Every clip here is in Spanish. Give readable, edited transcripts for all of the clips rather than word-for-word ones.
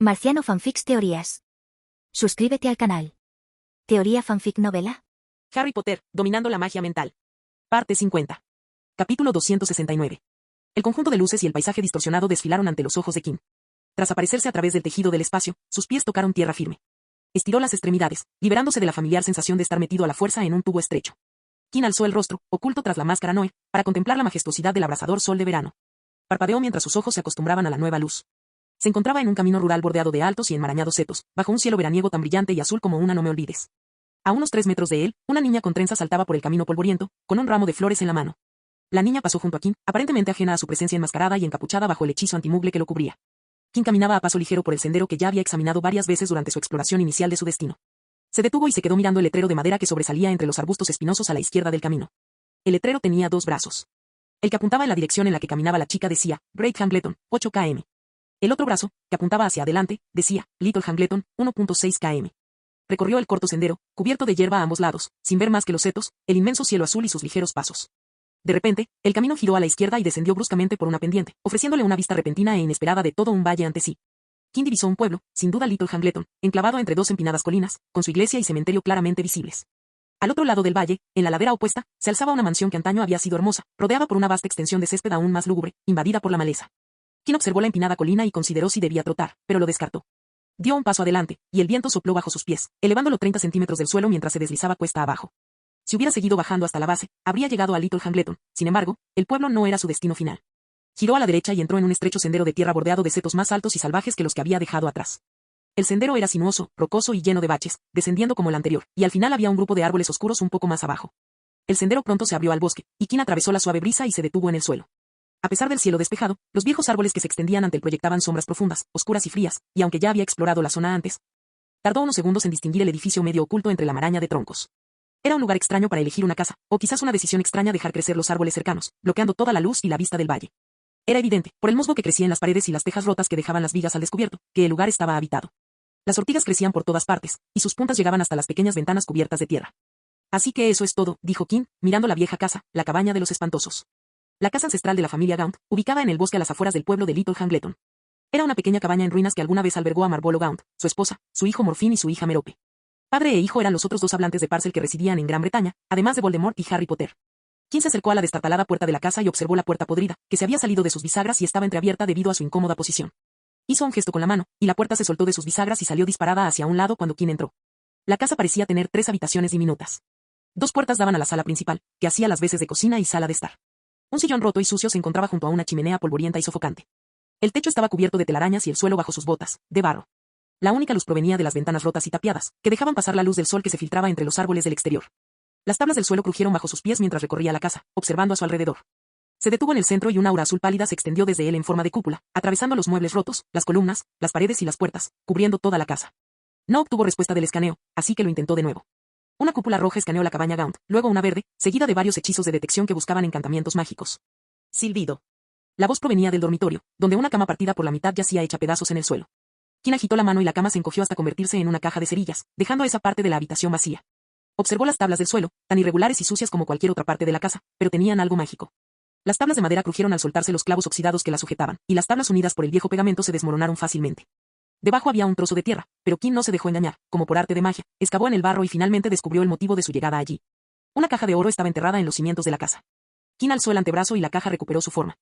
Marciano Fanfics Teorías. Suscríbete al canal. Teoría Fanfic Novela. Harry Potter, dominando la magia mental. Parte 50. Capítulo 269. El conjunto de luces y el paisaje distorsionado desfilaron ante los ojos de Kim. Tras aparecerse a través del tejido del espacio, sus pies tocaron tierra firme. Estiró las extremidades, liberándose de la familiar sensación de estar metido a la fuerza en un tubo estrecho. Kim alzó el rostro, oculto tras la máscara Noe, para contemplar la majestuosidad del abrasador sol de verano. Parpadeó mientras sus ojos se acostumbraban a la nueva luz. Se encontraba en un camino rural bordeado de altos y enmarañados setos, bajo un cielo veraniego tan brillante y azul como una no me olvides. A unos 3 metros de él, una niña con trenzas saltaba por el camino polvoriento, con un ramo de flores en la mano. La niña pasó junto a Kim, aparentemente ajena a su presencia enmascarada y encapuchada bajo el hechizo antimugle que lo cubría. Kim caminaba a paso ligero por el sendero que ya había examinado varias veces durante su exploración inicial de su destino. Se detuvo y se quedó mirando el letrero de madera que sobresalía entre los arbustos espinosos a la izquierda del camino. El letrero tenía 2 brazos. El que apuntaba en la dirección en la que caminaba la chica decía, Great Hambleton, 8 km. El otro brazo, que apuntaba hacia adelante, decía, Little Hambleton, 1.6 km. Recorrió el corto sendero, cubierto de hierba a ambos lados, sin ver más que los setos, el inmenso cielo azul y sus ligeros pasos. De repente, el camino giró a la izquierda y descendió bruscamente por una pendiente, ofreciéndole una vista repentina e inesperada de todo un valle ante sí. Kim divisó un pueblo, sin duda Little Hambleton, enclavado entre 2 empinadas colinas, con su iglesia y cementerio claramente visibles. Al otro lado del valle, en la ladera opuesta, se alzaba una mansión que antaño había sido hermosa, rodeada por una vasta extensión de césped aún más lúgubre, invadida por la maleza. Kim observó la empinada colina y consideró si debía trotar, pero lo descartó. Dio un paso adelante, y el viento sopló bajo sus pies, elevándolo 30 centímetros del suelo mientras se deslizaba cuesta abajo. Si hubiera seguido bajando hasta la base, habría llegado a Little Hambleton. Sin embargo, el pueblo no era su destino final. Giró a la derecha y entró en un estrecho sendero de tierra bordeado de setos más altos y salvajes que los que había dejado atrás. El sendero era sinuoso, rocoso y lleno de baches, descendiendo como el anterior, y al final había un grupo de árboles oscuros un poco más abajo. El sendero pronto se abrió al bosque, y Kim atravesó la suave brisa y se detuvo en el suelo. A pesar del cielo despejado, los viejos árboles que se extendían ante él proyectaban sombras profundas, oscuras y frías, y aunque ya había explorado la zona antes, tardó unos segundos en distinguir el edificio medio oculto entre la maraña de troncos. Era un lugar extraño para elegir una casa, o quizás una decisión extraña dejar crecer los árboles cercanos, bloqueando toda la luz y la vista del valle. Era evidente, por el musgo que crecía en las paredes y las tejas rotas que dejaban las vigas al descubierto, que el lugar estaba habitado. Las ortigas crecían por todas partes, y sus puntas llegaban hasta las pequeñas ventanas cubiertas de tierra. Así que eso es todo, dijo Kim, mirando la vieja casa, la cabaña de los espantosos. La casa ancestral de la familia Gaunt, ubicada en el bosque a las afueras del pueblo de Little Hambleton. Era una pequeña cabaña en ruinas que alguna vez albergó a Marvolo Gaunt, su esposa, su hijo Morfín y su hija Merope. Padre e hijo eran los otros 2 hablantes de Parcel que residían en Gran Bretaña, además de Voldemort y Harry Potter. Kim se acercó a la destartalada puerta de la casa y observó la puerta podrida, que se había salido de sus bisagras y estaba entreabierta debido a su incómoda posición. Hizo un gesto con la mano, y la puerta se soltó de sus bisagras y salió disparada hacia un lado cuando Kim entró. La casa parecía tener 3 habitaciones diminutas. 2 puertas daban a la sala principal, que hacía las veces de cocina y sala de estar. Un sillón roto y sucio se encontraba junto a una chimenea polvorienta y sofocante. El techo estaba cubierto de telarañas y el suelo bajo sus botas, de barro. La única luz provenía de las ventanas rotas y tapiadas, que dejaban pasar la luz del sol que se filtraba entre los árboles del exterior. Las tablas del suelo crujieron bajo sus pies mientras recorría la casa, observando a su alrededor. Se detuvo en el centro y una aura azul pálida se extendió desde él en forma de cúpula, atravesando los muebles rotos, las columnas, las paredes y las puertas, cubriendo toda la casa. No obtuvo respuesta del escaneo, así que lo intentó de nuevo. Una cúpula roja escaneó la cabaña Gaunt, luego una verde, seguida de varios hechizos de detección que buscaban encantamientos mágicos. Silbido. La voz provenía del dormitorio, donde una cama partida por la mitad yacía hecha pedazos en el suelo. Kim agitó la mano y la cama se encogió hasta convertirse en una caja de cerillas, dejando esa parte de la habitación vacía. Observó las tablas del suelo, tan irregulares y sucias como cualquier otra parte de la casa, pero tenían algo mágico. Las tablas de madera crujieron al soltarse los clavos oxidados que las sujetaban, y las tablas unidas por el viejo pegamento se desmoronaron fácilmente. Debajo había un trozo de tierra, pero Kim no se dejó engañar, como por arte de magia, excavó en el barro y finalmente descubrió el motivo de su llegada allí. Una caja de oro estaba enterrada en los cimientos de la casa. Kim alzó el antebrazo y la caja recuperó su forma.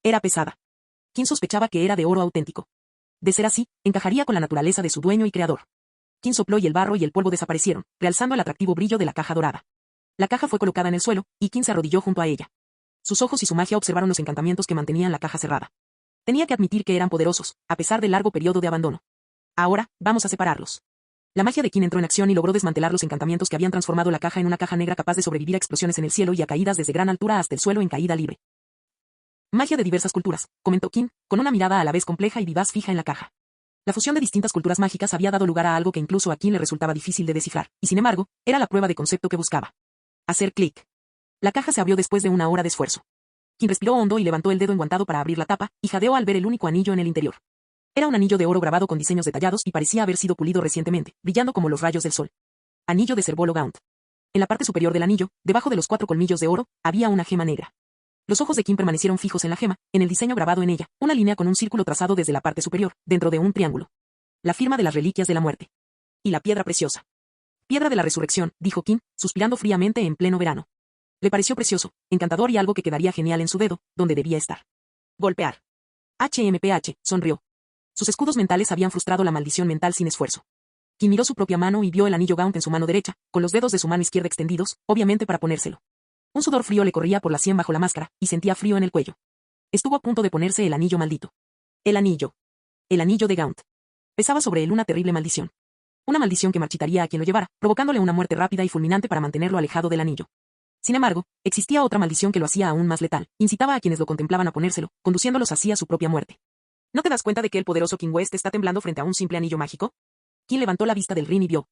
Era pesada. Kim sospechaba que era de oro auténtico. De ser así, encajaría con la naturaleza de su dueño y creador. Kim sopló y el barro y el polvo desaparecieron, realzando el atractivo brillo de la caja dorada. La caja fue colocada en el suelo, y Kim se arrodilló junto a ella. Sus ojos y su magia observaron los encantamientos que mantenían la caja cerrada. Tenía que admitir que eran poderosos, a pesar del largo periodo de abandono. Ahora, vamos a separarlos. La magia de Kim entró en acción y logró desmantelar los encantamientos que habían transformado la caja en una caja negra capaz de sobrevivir a explosiones en el cielo y a caídas desde gran altura hasta el suelo en caída libre. Magia de diversas culturas, comentó Kim, con una mirada a la vez compleja y vivaz fija en la caja. La fusión de distintas culturas mágicas había dado lugar a algo que incluso a Kim le resultaba difícil de descifrar, y sin embargo, era la prueba de concepto que buscaba. Hacer clic. La caja se abrió después de una hora de esfuerzo. Kim respiró hondo y levantó el dedo enguantado para abrir la tapa, y jadeó al ver el único anillo en el interior. Era un anillo de oro grabado con diseños detallados y parecía haber sido pulido recientemente, brillando como los rayos del sol. Anillo de Cervolo Gaunt. En la parte superior del anillo, debajo de los 4 colmillos de oro, había una gema negra. Los ojos de Kim permanecieron fijos en la gema, en el diseño grabado en ella, una línea con un círculo trazado desde la parte superior, dentro de un triángulo. La firma de las reliquias de la muerte. Y la piedra preciosa. Piedra de la resurrección, dijo Kim, suspirando fríamente en pleno verano. Le pareció precioso, encantador y algo que quedaría genial en su dedo, donde debía estar. Golpear. HMPH, sonrió. Sus escudos mentales habían frustrado la maldición mental sin esfuerzo. Kim miró su propia mano y vio el anillo Gaunt en su mano derecha, con los dedos de su mano izquierda extendidos, obviamente para ponérselo. Un sudor frío le corría por la sien bajo la máscara, y sentía frío en el cuello. Estuvo a punto de ponerse el anillo maldito. El anillo. El anillo de Gaunt. Pesaba sobre él una terrible maldición. Una maldición que marchitaría a quien lo llevara, provocándole una muerte rápida y fulminante para mantenerlo alejado del anillo. Sin embargo, existía otra maldición que lo hacía aún más letal, incitaba a quienes lo contemplaban a ponérselo, conduciéndolos así a su propia muerte. ¿No te das cuenta de que el poderoso King West está temblando frente a un simple anillo mágico? Kim levantó la vista del rin y vio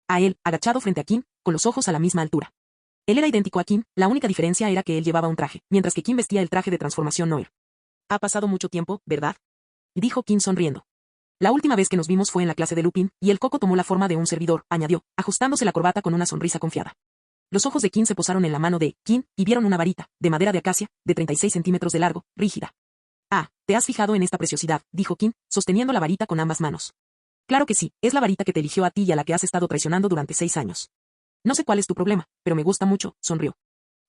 a él, agachado frente a Kim, con los ojos a la misma altura. Él era idéntico a Kim, la única diferencia era que él llevaba un traje, mientras que Kim vestía el traje de transformación Noir. Ha pasado mucho tiempo, ¿verdad? Dijo Kim sonriendo. La última vez que nos vimos fue en la clase de Lupin, y el coco tomó la forma de un servidor, añadió, ajustándose la corbata con una sonrisa confiada. Los ojos de Kim se posaron en la mano de Kim, y vieron una varita, de madera de acacia, de 36 centímetros de largo, rígida. Ah, ¿te has fijado en esta preciosidad?, dijo Kim, sosteniendo la varita con ambas manos. Claro que sí, es la varita que te eligió a ti y a la que has estado traicionando durante 6 años. No sé cuál es tu problema, pero me gusta mucho, sonrió.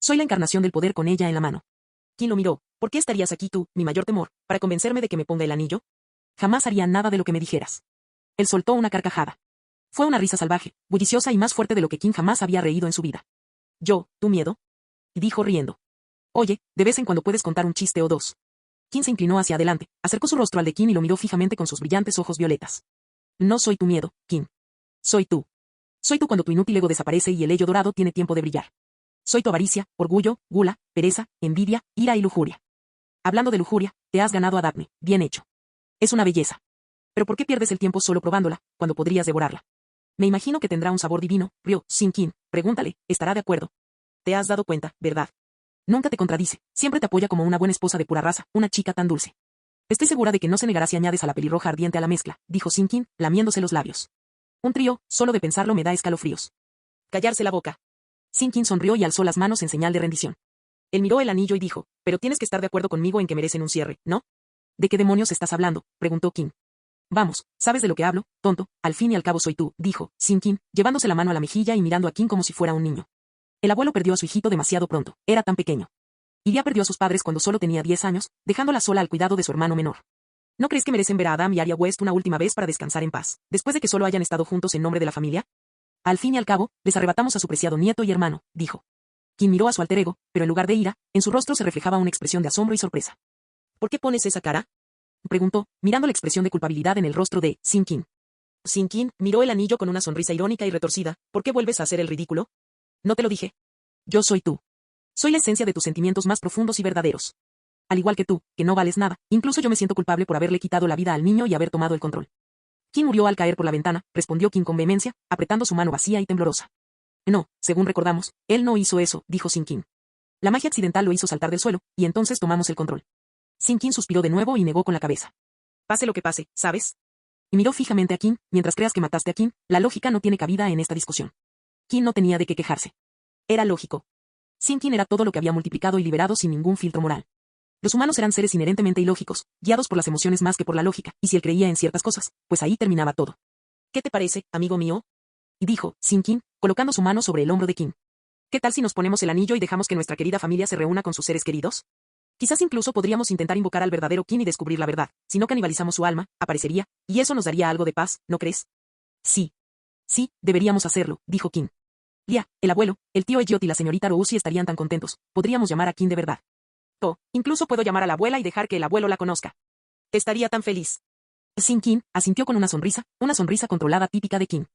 Soy la encarnación del poder con ella en la mano. Kim lo miró. ¿Por qué estarías aquí tú, mi mayor temor, para convencerme de que me ponga el anillo? Jamás haría nada de lo que me dijeras. Él soltó una carcajada. Fue una risa salvaje, bulliciosa y más fuerte de lo que Kim jamás había reído en su vida. ¿Tu miedo? Dijo riendo. Oye, de vez en cuando puedes contar un chiste o dos. Kim se inclinó hacia adelante, acercó su rostro al de Kim y lo miró fijamente con sus brillantes ojos violetas. No soy tu miedo, Kim. Soy tú. Soy tú cuando tu inútil ego desaparece y el ello dorado tiene tiempo de brillar. Soy tu avaricia, orgullo, gula, pereza, envidia, ira y lujuria. Hablando de lujuria, te has ganado a Daphne, bien hecho. Es una belleza. Pero ¿por qué pierdes el tiempo solo probándola, cuando podrías devorarla? Me imagino que tendrá un sabor divino, rió Sin Kim, pregúntale, estará de acuerdo. Te has dado cuenta, ¿verdad? Nunca te contradice, siempre te apoya como una buena esposa de pura raza, una chica tan dulce. Estoy segura de que no se negará si añades a la pelirroja ardiente a la mezcla, dijo Sin Kim, lamiéndose los labios. Un trío, solo de pensarlo me da escalofríos. Callarse la boca. Sin Kim sonrió y alzó las manos en señal de rendición. Él miró el anillo y dijo, pero tienes que estar de acuerdo conmigo en que merecen un cierre, ¿no? ¿De qué demonios estás hablando?, preguntó Kim. Vamos, sabes de lo que hablo, tonto, al fin y al cabo soy tú, dijo Sin Kim, llevándose la mano a la mejilla y mirando a Kim como si fuera un niño. El abuelo perdió a su hijito demasiado pronto, era tan pequeño. Iria perdió a sus padres cuando solo tenía 10 años, dejándola sola al cuidado de su hermano menor. ¿No crees que merecen ver a Adam y Arya West una última vez para descansar en paz, después de que solo hayan estado juntos en nombre de la familia? Al fin y al cabo, les arrebatamos a su preciado nieto y hermano, dijo. Kim miró a su alter ego, pero en lugar de ira, en su rostro se reflejaba una expresión de asombro y sorpresa. ¿Por qué pones esa cara?, preguntó, mirando la expresión de culpabilidad en el rostro de Sin Kim. Sin Kim miró el anillo con una sonrisa irónica y retorcida. ¿Por qué vuelves a hacer el ridículo? No te lo dije. Yo soy tú. Soy la esencia de tus sentimientos más profundos y verdaderos. Al igual que tú, que no vales nada, incluso yo me siento culpable por haberle quitado la vida al niño y haber tomado el control. Kim murió al caer por la ventana, respondió Kim con vehemencia, apretando su mano vacía y temblorosa. No, según recordamos, él no hizo eso, dijo Sin Kim. La magia accidental lo hizo saltar del suelo, y entonces tomamos el control. Sin Kim suspiró de nuevo y negó con la cabeza. Pase lo que pase, ¿sabes? Y miró fijamente a Kim, mientras creas que mataste a Kim, la lógica no tiene cabida en esta discusión. Kim no tenía de qué quejarse. Era lógico. Sin Kim era todo lo que había multiplicado y liberado sin ningún filtro moral. Los humanos eran seres inherentemente ilógicos, guiados por las emociones más que por la lógica, y si él creía en ciertas cosas, pues ahí terminaba todo. ¿Qué te parece, amigo mío?, y dijo Sin Kim, colocando su mano sobre el hombro de Kim. ¿Qué tal si nos ponemos el anillo y dejamos que nuestra querida familia se reúna con sus seres queridos? Quizás incluso podríamos intentar invocar al verdadero Kim y descubrir la verdad. Si no canibalizamos su alma, aparecería, y eso nos daría algo de paz, ¿no crees? Sí. Sí, deberíamos hacerlo, dijo Kim. Lia, el abuelo, el tío Elliot y la señorita Rousi estarían tan contentos. Podríamos llamar a Kim de verdad. Incluso puedo llamar a la abuela y dejar que el abuelo la conozca. Estaría tan feliz. Sin Kim asintió con una sonrisa controlada típica de Kim.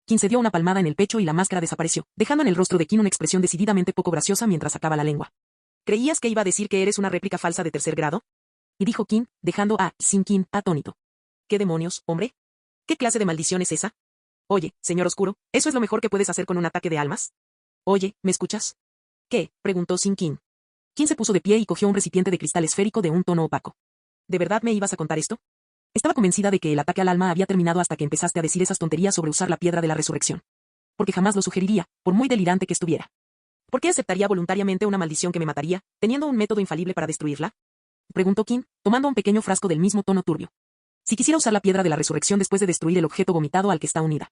Kim se dio una palmada en el pecho y la máscara desapareció, dejando en el rostro de Kim una expresión decididamente poco graciosa mientras sacaba la lengua. ¿Creías que iba a decir que eres una réplica falsa de tercer grado?, y dijo Kim, dejando a Sin Kim atónito. ¿Qué demonios, hombre? ¿Qué clase de maldición es esa? Oye, señor oscuro, ¿eso es lo mejor que puedes hacer con un ataque de almas? Oye, ¿me escuchas? ¿Qué?, preguntó Sin Kim. Kim se puso de pie y cogió un recipiente de cristal esférico de un tono opaco. ¿De verdad me ibas a contar esto? Estaba convencida de que el ataque al alma había terminado hasta que empezaste a decir esas tonterías sobre usar la piedra de la resurrección. Porque jamás lo sugeriría, por muy delirante que estuviera. ¿Por qué aceptaría voluntariamente una maldición que me mataría, teniendo un método infalible para destruirla?, preguntó Kim, tomando un pequeño frasco del mismo tono turbio. Si quisiera usar la piedra de la resurrección después de destruir el objeto vomitado al que está unida.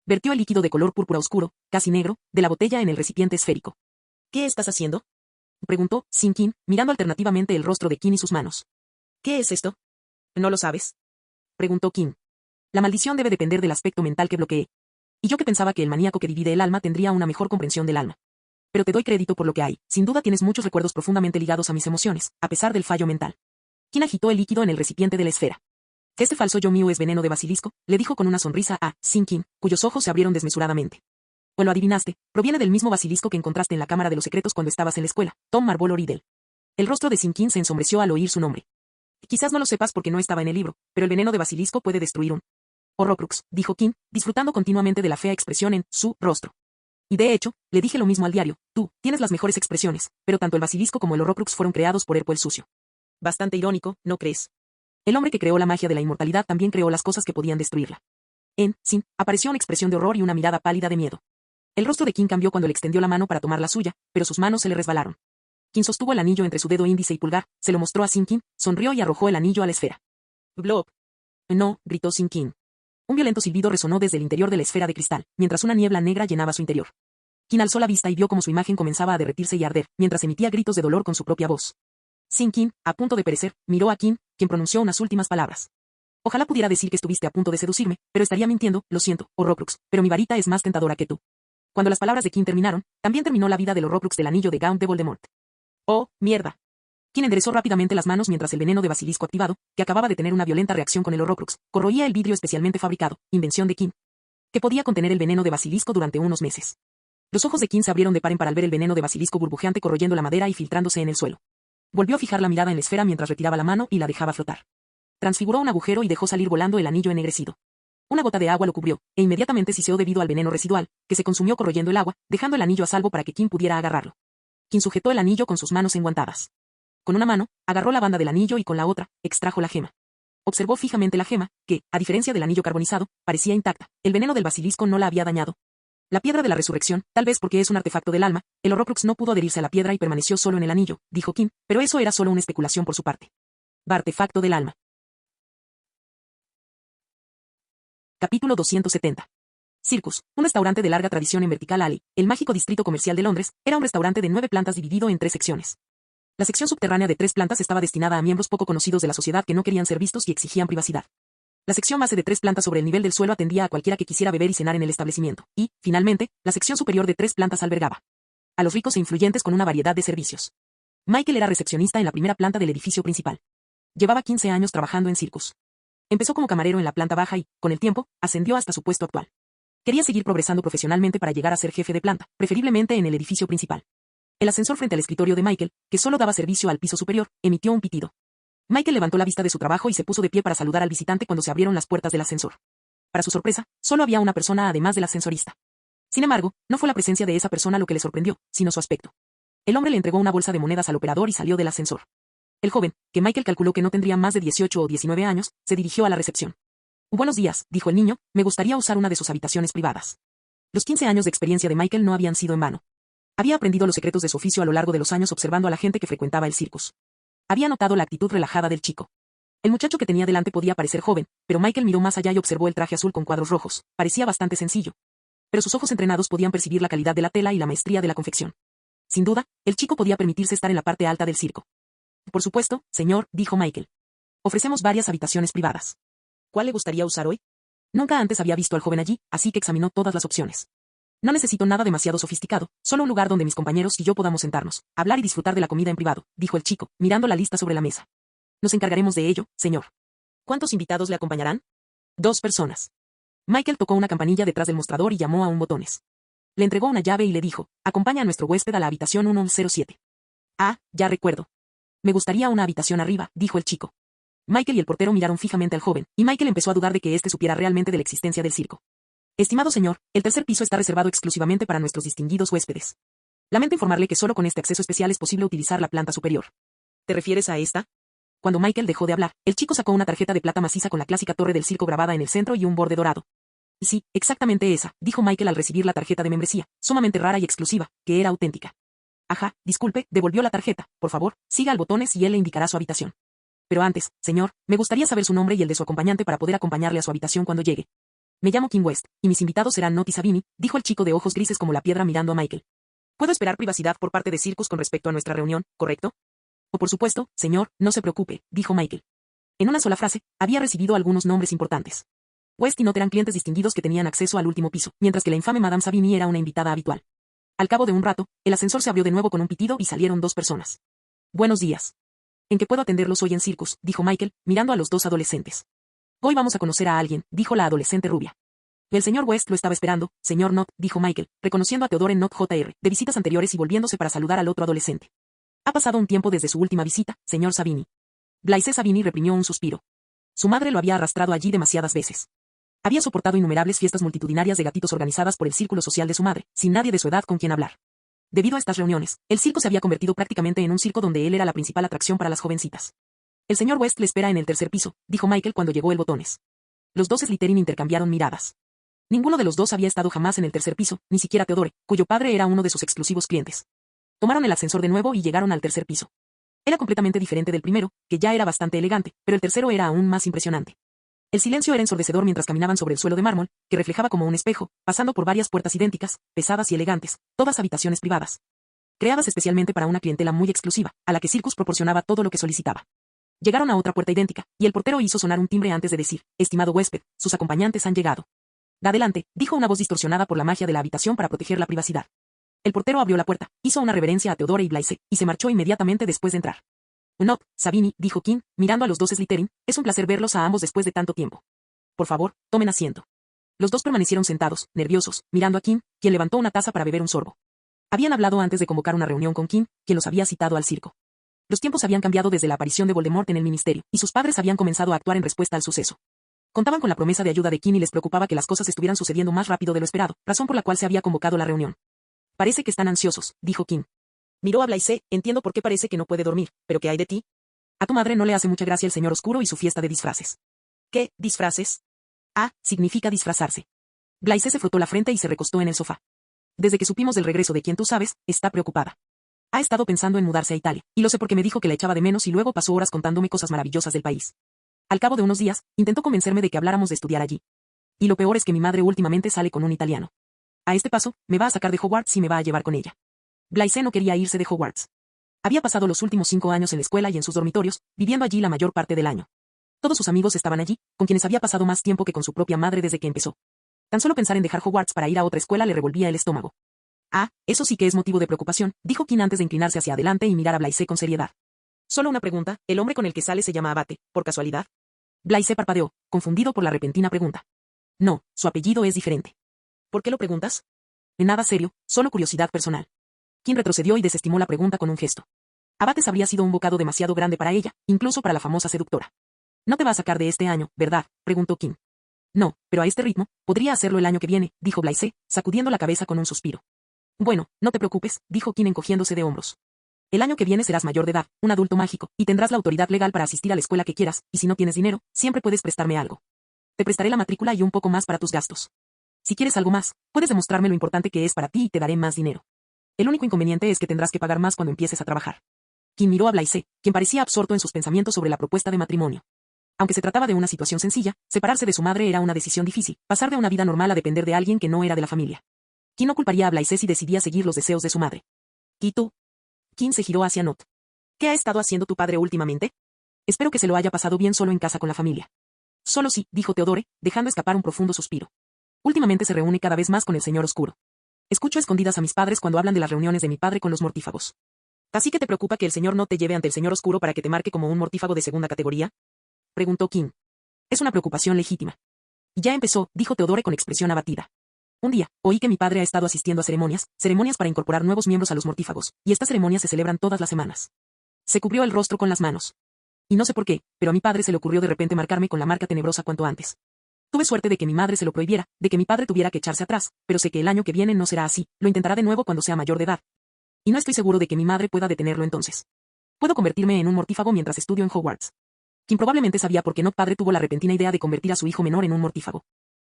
Vertió el líquido de color púrpura oscuro, casi negro, de la botella en el recipiente esférico. ¿Qué estás haciendo?, preguntó Sin Qin, mirando alternativamente el rostro de Qin y sus manos. ¿Qué es esto? ¿No lo sabes?, preguntó Qin. La maldición debe depender del aspecto mental que bloquee. Y yo que pensaba que el maníaco que divide el alma tendría una mejor comprensión del alma. Pero te doy crédito por lo que hay. Sin duda tienes muchos recuerdos profundamente ligados a mis emociones, a pesar del fallo mental. Qin agitó el líquido en el recipiente de la esfera. Este falso yo mío es veneno de basilisco, le dijo con una sonrisa a Sin Qin, cuyos ojos se abrieron desmesuradamente. O lo adivinaste, proviene del mismo basilisco que encontraste en la Cámara de los Secretos cuando estabas en la escuela, Tom Marvolo Riddle. El rostro de Sin Qin se ensombreció al oír su nombre. Quizás no lo sepas porque no estaba en el libro, pero el veneno de basilisco puede destruir un Horrocrux, dijo Qin, disfrutando continuamente de la fea expresión en su rostro. Y de hecho, le dije lo mismo al diario, tú, tienes las mejores expresiones, pero tanto el basilisco como el Horrocrux fueron creados por Erpo el Sucio. Bastante irónico, ¿no crees? El hombre que creó la magia de la inmortalidad también creó las cosas que podían destruirla. En Sin apareció una expresión de horror y una mirada pálida de miedo. El rostro de Qin cambió cuando le extendió la mano para tomar la suya, pero sus manos se le resbalaron. Qin sostuvo el anillo entre su dedo índice y pulgar, se lo mostró a Sin Qin, sonrió y arrojó el anillo a la esfera. ¡Blob! No, gritó Sin Qin. Un violento silbido resonó desde el interior de la esfera de cristal, mientras una niebla negra llenaba su interior. Qin alzó la vista y vio cómo su imagen comenzaba a derretirse y arder, mientras emitía gritos de dolor con su propia voz. Sin Qin, a punto de perecer, miró a Qin, quien pronunció unas últimas palabras. Ojalá pudiera decir que estuviste a punto de seducirme, pero estaría mintiendo, lo siento, Horrocrux, pero mi varita es más tentadora que tú. Cuando las palabras de Qin terminaron, también terminó la vida del Horrocrux del anillo de Gaunt de Voldemort. ¡Oh, mierda! Qin enderezó rápidamente las manos mientras el veneno de basilisco activado, que acababa de tener una violenta reacción con el Horrocrux, corroía el vidrio especialmente fabricado, invención de Qin, que podía contener el veneno de basilisco durante unos meses. Los ojos de Qin se abrieron de par en par al ver el veneno de basilisco burbujeante corroyendo la madera y filtrándose en el suelo. Volvió a fijar la mirada en la esfera mientras retiraba la mano y la dejaba flotar. Transfiguró un agujero y dejó salir volando el anillo ennegrecido. Una gota de agua lo cubrió, e inmediatamente siseó debido al veneno residual, que se consumió corroyendo el agua, dejando el anillo a salvo para que Qin pudiera agarrarlo. Qin sujetó el anillo con sus manos enguantadas. Con una mano, agarró la banda del anillo y con la otra, extrajo la gema. Observó fijamente la gema, que, a diferencia del anillo carbonizado, parecía intacta. El veneno del basilisco no la había dañado. La piedra de la resurrección, tal vez porque es un artefacto del alma, el Horrocrux no pudo adherirse a la piedra y permaneció solo en el anillo, dijo Qin, pero eso era solo una especulación por su parte. Artefacto del alma. Capítulo 270. Circus, un restaurante de larga tradición en Vertical Alley, el mágico distrito comercial de Londres, era un restaurante de 9 plantas dividido en 3 secciones. La sección subterránea de 3 plantas estaba destinada a miembros poco conocidos de la sociedad que no querían ser vistos y exigían privacidad. La sección base de 3 plantas sobre el nivel del suelo atendía a cualquiera que quisiera beber y cenar en el establecimiento, y, finalmente, la sección superior de 3 plantas albergaba a los ricos e influyentes con una variedad de servicios. Michael era recepcionista en la primera planta del edificio principal. Llevaba 15 años trabajando en Circus. Empezó como camarero en la planta baja y, con el tiempo, ascendió hasta su puesto actual. Quería seguir progresando profesionalmente para llegar a ser jefe de planta, preferiblemente en el edificio principal. El ascensor frente al escritorio de Michael, que solo daba servicio al piso superior, emitió un pitido. Michael levantó la vista de su trabajo y se puso de pie para saludar al visitante cuando se abrieron las puertas del ascensor. Para su sorpresa, solo había una persona además del ascensorista. Sin embargo, no fue la presencia de esa persona lo que le sorprendió, sino su aspecto. El hombre le entregó una bolsa de monedas al operador y salió del ascensor. El joven, que Michael calculó que no tendría más de 18 o 19 años, se dirigió a la recepción. Buenos días, dijo el niño, me gustaría usar una de sus habitaciones privadas. Los 15 años de experiencia de Michael no habían sido en vano. Había aprendido los secretos de su oficio a lo largo de los años observando a la gente que frecuentaba el circus. Había notado la actitud relajada del chico. El muchacho que tenía delante podía parecer joven, pero Michael miró más allá y observó el traje azul con cuadros rojos. Parecía bastante sencillo. Pero sus ojos entrenados podían percibir la calidad de la tela y la maestría de la confección. Sin duda, el chico podía permitirse estar en la parte alta del circo. Por supuesto, señor, dijo Michael. Ofrecemos varias habitaciones privadas. ¿Cuál le gustaría usar hoy? Nunca antes había visto al joven allí, así que examinó todas las opciones. No necesito nada demasiado sofisticado, solo un lugar donde mis compañeros y yo podamos sentarnos, hablar y disfrutar de la comida en privado, dijo el chico, mirando la lista sobre la mesa. Nos encargaremos de ello, señor. ¿Cuántos invitados le acompañarán? 2 personas. Michael tocó una campanilla detrás del mostrador y llamó a un botones. Le entregó una llave y le dijo, acompaña a nuestro huésped a la habitación 107. Ah, ya recuerdo. Me gustaría una habitación arriba, dijo el chico. Michael y el portero miraron fijamente al joven, y Michael empezó a dudar de que éste supiera realmente de la existencia del circo. Estimado señor, el tercer piso está reservado exclusivamente para nuestros distinguidos huéspedes. Lamento informarle que solo con este acceso especial es posible utilizar la planta superior. ¿Te refieres a esta? Cuando Michael dejó de hablar, el chico sacó una tarjeta de plata maciza con la clásica torre del circo grabada en el centro y un borde dorado. Sí, exactamente esa, dijo Michael al recibir la tarjeta de membresía, sumamente rara y exclusiva, que era auténtica. Ajá, disculpe, devolvió la tarjeta, por favor, siga al botones y él le indicará su habitación. Pero antes, señor, me gustaría saber su nombre y el de su acompañante para poder acompañarle a su habitación cuando llegue. Me llamo Kim West, y mis invitados serán Not y Sabini, dijo el chico de ojos grises como la piedra mirando a Michael. ¿Puedo esperar privacidad por parte de Circus con respecto a nuestra reunión, correcto? Oh, por supuesto, señor, no se preocupe, dijo Michael. En una sola frase, había recibido algunos nombres importantes. West y Not eran clientes distinguidos que tenían acceso al último piso, mientras que la infame Madame Sabini era una invitada habitual. Al cabo de un rato, el ascensor se abrió de nuevo con un pitido y salieron dos personas. Buenos días. ¿En qué puedo atenderlos hoy en Circus?, dijo Michael, mirando a los dos adolescentes. Hoy vamos a conocer a alguien, dijo la adolescente rubia. El señor West lo estaba esperando, señor Not, dijo Michael, reconociendo a Theodore Not Jr., de visitas anteriores y volviéndose para saludar al otro adolescente. Ha pasado un tiempo desde su última visita, señor Sabini. Blaise Sabini reprimió un suspiro. Su madre lo había arrastrado allí demasiadas veces. Había soportado innumerables fiestas multitudinarias de gatitos organizadas por el círculo social de su madre, sin nadie de su edad con quien hablar. Debido a estas reuniones, el circo se había convertido prácticamente en un circo donde él era la principal atracción para las jovencitas. El señor West le espera en el tercer piso, dijo Michael cuando llegó el botones. Los dos Slytherin intercambiaron miradas. Ninguno de los dos había estado jamás en el tercer piso, ni siquiera Theodore, cuyo padre era uno de sus exclusivos clientes. Tomaron el ascensor de nuevo y llegaron al tercer piso. Era completamente diferente del primero, que ya era bastante elegante, pero el tercero era aún más impresionante. El silencio era ensordecedor mientras caminaban sobre el suelo de mármol, que reflejaba como un espejo, pasando por varias puertas idénticas, pesadas y elegantes, todas habitaciones privadas. Creadas especialmente para una clientela muy exclusiva, a la que Circus proporcionaba todo lo que solicitaba. Llegaron a otra puerta idéntica, y el portero hizo sonar un timbre antes de decir, estimado huésped, sus acompañantes han llegado. Adelante, dijo una voz distorsionada por la magia de la habitación para proteger la privacidad. El portero abrió la puerta, hizo una reverencia a Theodore y Blaise, y se marchó inmediatamente después de entrar. Not, Sabini, dijo Kim, mirando a los dos Slytherin, es un placer verlos a ambos después de tanto tiempo. Por favor, tomen asiento. Los dos permanecieron sentados, nerviosos, mirando a Kim, quien levantó una taza para beber un sorbo. Habían hablado antes de convocar una reunión con Kim, quien los había citado al circo. Los tiempos habían cambiado desde la aparición de Voldemort en el ministerio, y sus padres habían comenzado a actuar en respuesta al suceso. Contaban con la promesa de ayuda de Kim y les preocupaba que las cosas estuvieran sucediendo más rápido de lo esperado, razón por la cual se había convocado la reunión. Parece que están ansiosos, dijo Kim. Miró a Blaise, entiendo por qué parece que no puede dormir, pero ¿qué hay de ti? A tu madre no le hace mucha gracia el señor oscuro y su fiesta de disfraces. ¿Qué, disfraces? Ah, significa disfrazarse. Blaise se frotó la frente y se recostó en el sofá. Desde que supimos del regreso de quien tú sabes, está preocupada. Ha estado pensando en mudarse a Italia, y lo sé porque me dijo que la echaba de menos y luego pasó horas contándome cosas maravillosas del país. Al cabo de unos días, intentó convencerme de que habláramos de estudiar allí. Y lo peor es que mi madre últimamente sale con un italiano. A este paso, me va a sacar de Hogwarts y me va a llevar con ella. Blaise no quería irse de Hogwarts. Había pasado los últimos 5 años en la escuela y en sus dormitorios, viviendo allí la mayor parte del año. Todos sus amigos estaban allí, con quienes había pasado más tiempo que con su propia madre desde que empezó. Tan solo pensar en dejar Hogwarts para ir a otra escuela le revolvía el estómago. Ah, eso sí que es motivo de preocupación, dijo Kim antes de inclinarse hacia adelante y mirar a Blaise con seriedad. Solo una pregunta, ¿el hombre con el que sale se llama Abate, por casualidad? Blaise parpadeó, confundido por la repentina pregunta. No, su apellido es diferente. ¿Por qué lo preguntas? En nada serio, solo curiosidad personal. Kim retrocedió y desestimó la pregunta con un gesto. Abates habría sido un bocado demasiado grande para ella, incluso para la famosa seductora. ¿No te va a sacar de este año, verdad?, preguntó Kim. No, pero a este ritmo, podría hacerlo el año que viene, dijo Blaise, sacudiendo la cabeza con un suspiro. Bueno, no te preocupes, dijo Kim encogiéndose de hombros. El año que viene serás mayor de edad, un adulto mágico, y tendrás la autoridad legal para asistir a la escuela que quieras, y si no tienes dinero, siempre puedes prestarme algo. Te prestaré la matrícula y un poco más para tus gastos. Si quieres algo más, puedes demostrarme lo importante que es para ti y te daré más dinero. El único inconveniente es que tendrás que pagar más cuando empieces a trabajar. Kim miró a Blaise, quien parecía absorto en sus pensamientos sobre la propuesta de matrimonio. Aunque se trataba de una situación sencilla, separarse de su madre era una decisión difícil, pasar de una vida normal a depender de alguien que no era de la familia. Kim no culparía a Blaise si decidía seguir los deseos de su madre. ¿Y tú? Kim se giró hacia Not. ¿Qué ha estado haciendo tu padre últimamente? Espero que se lo haya pasado bien solo en casa con la familia. Solo sí, dijo Theodore, dejando escapar un profundo suspiro. Últimamente se reúne cada vez más con el señor oscuro. Escucho a escondidas a mis padres cuando hablan de las reuniones de mi padre con los mortífagos. ¿Así que te preocupa que el señor no te lleve ante el señor oscuro para que te marque como un mortífago de segunda categoría? Preguntó Kim. Es una preocupación legítima. Y ya empezó, dijo Theodore con expresión abatida. Un día, oí que mi padre ha estado asistiendo a ceremonias para incorporar nuevos miembros a los mortífagos, y estas ceremonias se celebran todas las semanas. Se cubrió el rostro con las manos. Y no sé por qué, pero a mi padre se le ocurrió de repente marcarme con la marca tenebrosa cuanto antes. Tuve suerte de que mi madre se lo prohibiera, de que mi padre tuviera que echarse atrás, pero sé que el año que viene no será así, lo intentará de nuevo cuando sea mayor de edad. Y no estoy seguro de que mi madre pueda detenerlo entonces. Puedo convertirme en un mortífago mientras estudio en Hogwarts. Kim probablemente sabía por qué Not padre tuvo la repentina idea de convertir a su hijo menor en un mortífago.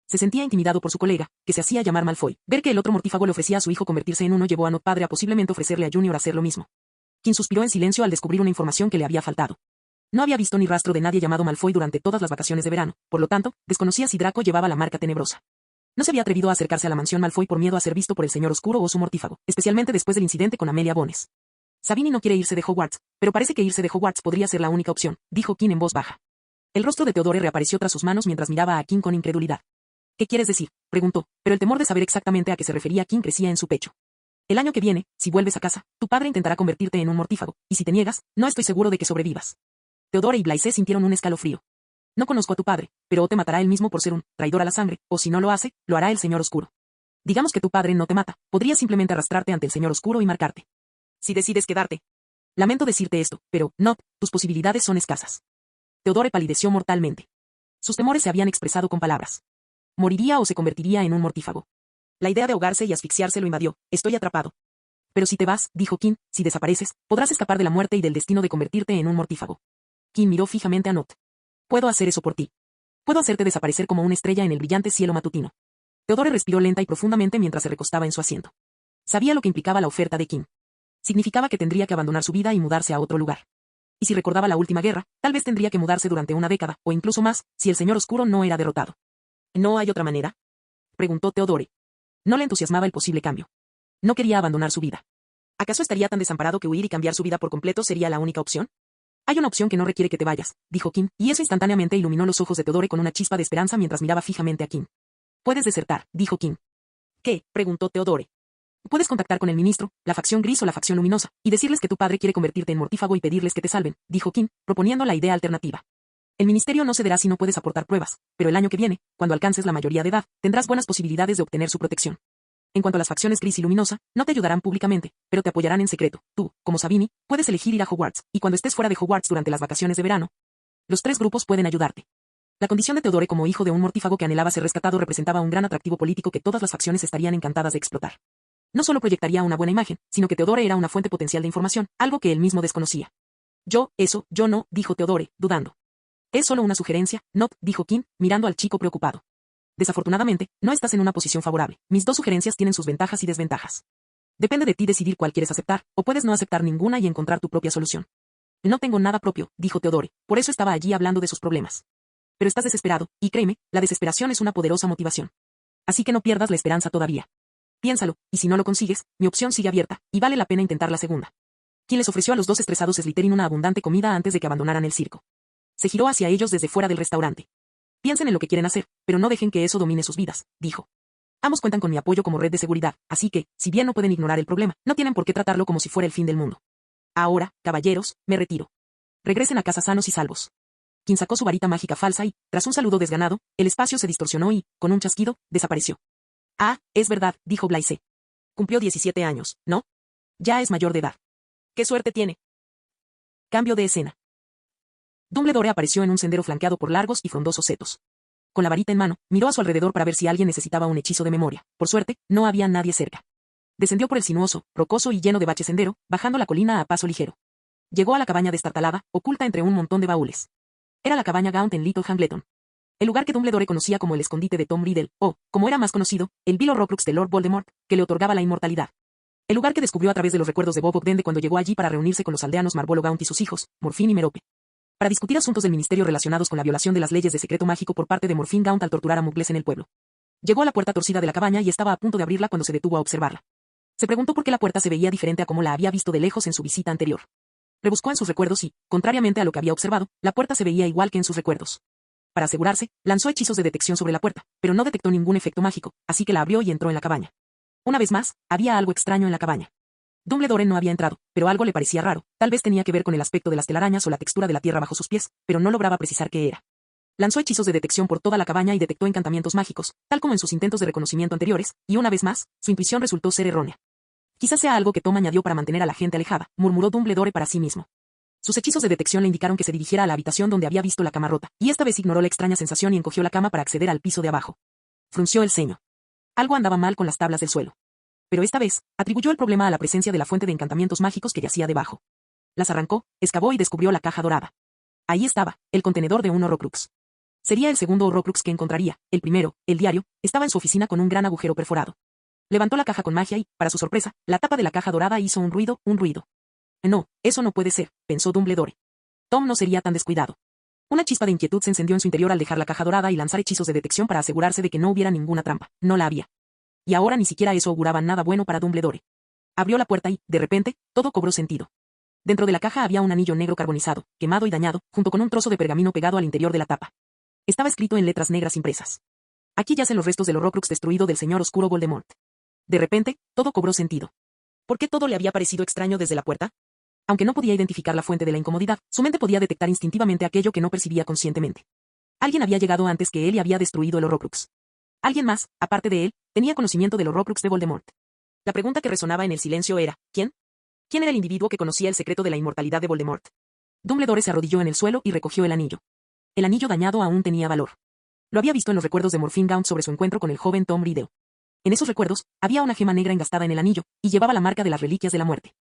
Se sentía intimidado por su colega, que se hacía llamar Malfoy. Ver que el otro mortífago le ofrecía a su hijo convertirse en uno llevó a Not padre a posiblemente ofrecerle a Junior hacer lo mismo. Kim suspiró en silencio al descubrir una información que le había faltado. No había visto ni rastro de nadie llamado Malfoy durante todas las vacaciones de verano, por lo tanto, desconocía si Draco llevaba la marca tenebrosa. No se había atrevido a acercarse a la mansión Malfoy por miedo a ser visto por el señor oscuro o su mortífago, especialmente después del incidente con Amelia Bones. Sabini no quiere irse de Hogwarts, pero parece que irse de Hogwarts podría ser la única opción, dijo Kim en voz baja. El rostro de Theodore reapareció tras sus manos mientras miraba a Kim con incredulidad. ¿Qué quieres decir?, preguntó, pero el temor de saber exactamente a qué se refería Kim crecía en su pecho. El año que viene, si vuelves a casa, tu padre intentará convertirte en un mortífago, y si te niegas, no estoy seguro de que sobrevivas. Theodore y Blaise sintieron un escalofrío. No conozco a tu padre, pero o te matará él mismo por ser un traidor a la sangre, o si no lo hace, lo hará el señor oscuro. Digamos que tu padre no te mata, podría simplemente arrastrarte ante el señor oscuro y marcarte. Si decides quedarte. Lamento decirte esto, pero, no, tus posibilidades son escasas. Theodore palideció mortalmente. Sus temores se habían expresado con palabras. Moriría o se convertiría en un mortífago. La idea de ahogarse y asfixiarse lo invadió. Estoy atrapado. Pero si te vas, dijo Kim, si desapareces, podrás escapar de la muerte y del destino de convertirte en un mortífago. Kim miró fijamente a Not. Puedo hacer eso por ti. Puedo hacerte desaparecer como una estrella en el brillante cielo matutino. Theodore respiró lenta y profundamente mientras se recostaba en su asiento. Sabía lo que implicaba la oferta de Kim. Significaba que tendría que abandonar su vida y mudarse a otro lugar. Y si recordaba la última guerra, tal vez tendría que mudarse durante una década, o incluso más, si el señor oscuro no era derrotado. ¿No hay otra manera?, preguntó Theodore. No le entusiasmaba el posible cambio. No quería abandonar su vida. ¿Acaso estaría tan desamparado que huir y cambiar su vida por completo sería la única opción? Hay una opción que no requiere que te vayas, dijo Kim, y eso instantáneamente iluminó los ojos de Theodore con una chispa de esperanza mientras miraba fijamente a Kim. Puedes desertar, dijo Kim. ¿Qué?, preguntó Theodore. Puedes contactar con el ministro, la facción gris o la facción luminosa, y decirles que tu padre quiere convertirte en mortífago y pedirles que te salven, dijo Kim, proponiendo la idea alternativa. El ministerio no cederá si no puedes aportar pruebas, pero el año que viene, cuando alcances la mayoría de edad, tendrás buenas posibilidades de obtener su protección. En cuanto a las facciones gris y luminosa, no te ayudarán públicamente, pero te apoyarán en secreto. Tú, como Sabini, puedes elegir ir a Hogwarts, y cuando estés fuera de Hogwarts durante las vacaciones de verano, los tres grupos pueden ayudarte. La condición de Theodore como hijo de un mortífago que anhelaba ser rescatado representaba un gran atractivo político que todas las facciones estarían encantadas de explotar. No solo proyectaría una buena imagen, sino que Theodore era una fuente potencial de información, algo que él mismo desconocía. Yo no, dijo Theodore, dudando. Es solo una sugerencia, no, dijo Kim, mirando al chico preocupado. Desafortunadamente, no estás en una posición favorable. Mis dos sugerencias tienen sus ventajas y desventajas. Depende de ti decidir cuál quieres aceptar, o puedes no aceptar ninguna y encontrar tu propia solución. No tengo nada propio, dijo Theodore, por eso estaba allí hablando de sus problemas. Pero estás desesperado, y créeme, la desesperación es una poderosa motivación. Así que no pierdas la esperanza todavía. Piénsalo, y si no lo consigues, mi opción sigue abierta, y vale la pena intentar la segunda. Kim les ofreció a los dos estresados Slytherin una abundante comida antes de que abandonaran el circo. Se giró hacia ellos desde fuera del restaurante. Piensen en lo que quieren hacer, pero no dejen que eso domine sus vidas, dijo. Ambos cuentan con mi apoyo como red de seguridad, así que, si bien no pueden ignorar el problema, no tienen por qué tratarlo como si fuera el fin del mundo. Ahora, caballeros, me retiro. Regresen a casa sanos y salvos. Kim sacó su varita mágica falsa y, tras un saludo desganado, el espacio se distorsionó y, con un chasquido, desapareció. Ah, es verdad, dijo Blaise. Cumplió 17 años, ¿no? Ya es mayor de edad. ¡Qué suerte tiene! Cambio de escena. Dumbledore apareció en un sendero flanqueado por largos y frondosos setos. Con la varita en mano, miró a su alrededor para ver si alguien necesitaba un hechizo de memoria. Por suerte, no había nadie cerca. Descendió por el sinuoso, rocoso y lleno de baches sendero, bajando la colina a paso ligero. Llegó a la cabaña destartalada, oculta entre un montón de baúles. Era la cabaña Gaunt en Little Hambleton. El lugar que Dumbledore conocía como el escondite de Tom Riddle, o, como era más conocido, el vil Horrocrux de Lord Voldemort, que le otorgaba la inmortalidad. El lugar que descubrió a través de los recuerdos de Bob Ogden de cuando llegó allí para reunirse con los aldeanos Marvolo Gaunt y sus hijos, Morfín y Merope. Para discutir asuntos del ministerio relacionados con la violación de las leyes de secreto mágico por parte de Morfín Gaunt al torturar a Muggles en el pueblo. Llegó a la puerta torcida de la cabaña y estaba a punto de abrirla cuando se detuvo a observarla. Se preguntó por qué la puerta se veía diferente a como la había visto de lejos en su visita anterior. Rebuscó en sus recuerdos y, contrariamente a lo que había observado, la puerta se veía igual que en sus recuerdos. Para asegurarse, lanzó hechizos de detección sobre la puerta, pero no detectó ningún efecto mágico, así que la abrió y entró en la cabaña. Una vez más, había algo extraño en la cabaña. Dumbledore no había entrado, pero algo le parecía raro, tal vez tenía que ver con el aspecto de las telarañas o la textura de la tierra bajo sus pies, pero no lograba precisar qué era. Lanzó hechizos de detección por toda la cabaña y detectó encantamientos mágicos, tal como en sus intentos de reconocimiento anteriores, y una vez más, su intuición resultó ser errónea. Quizás sea algo que Tom añadió para mantener a la gente alejada, murmuró Dumbledore para sí mismo. Sus hechizos de detección le indicaron que se dirigiera a la habitación donde había visto la cama rota, y esta vez ignoró la extraña sensación y encogió la cama para acceder al piso de abajo. Frunció el ceño. Algo andaba mal con las tablas del suelo. Pero esta vez, atribuyó el problema a la presencia de la fuente de encantamientos mágicos que yacía debajo. Las arrancó, excavó y descubrió la caja dorada. Ahí estaba, el contenedor de un Horrocrux. Sería el segundo Horrocrux que encontraría. El primero, el diario, estaba en su oficina con un gran agujero perforado. Levantó la caja con magia y, para su sorpresa, la tapa de la caja dorada hizo un ruido. No, eso no puede ser, pensó Dumbledore. Tom no sería tan descuidado. Una chispa de inquietud se encendió en su interior al dejar la caja dorada y lanzar hechizos de detección para asegurarse de que no hubiera ninguna trampa. No la había. Y ahora ni siquiera eso auguraba nada bueno para Dumbledore. Abrió la puerta y, de repente, todo cobró sentido. Dentro de la caja había un anillo negro carbonizado, quemado y dañado, junto con un trozo de pergamino pegado al interior de la tapa. Estaba escrito en letras negras impresas. Aquí yacen los restos del Horrocrux destruido del señor oscuro Voldemort. De repente, todo cobró sentido. ¿Por qué todo le había parecido extraño desde la puerta? Aunque no podía identificar la fuente de la incomodidad, su mente podía detectar instintivamente aquello que no percibía conscientemente. Alguien había llegado antes que él y había destruido el Horrocrux. Alguien más, aparte de él, tenía conocimiento del Horrocrux de Voldemort. La pregunta que resonaba en el silencio era, ¿quién? ¿Quién era el individuo que conocía el secreto de la inmortalidad de Voldemort? Dumbledore se arrodilló en el suelo y recogió el anillo. El anillo dañado aún tenía valor. Lo había visto en los recuerdos de Morphine Gaunt sobre su encuentro con el joven Tom Riddle. En esos recuerdos, había una gema negra engastada en el anillo, y llevaba la marca de las reliquias de la muerte.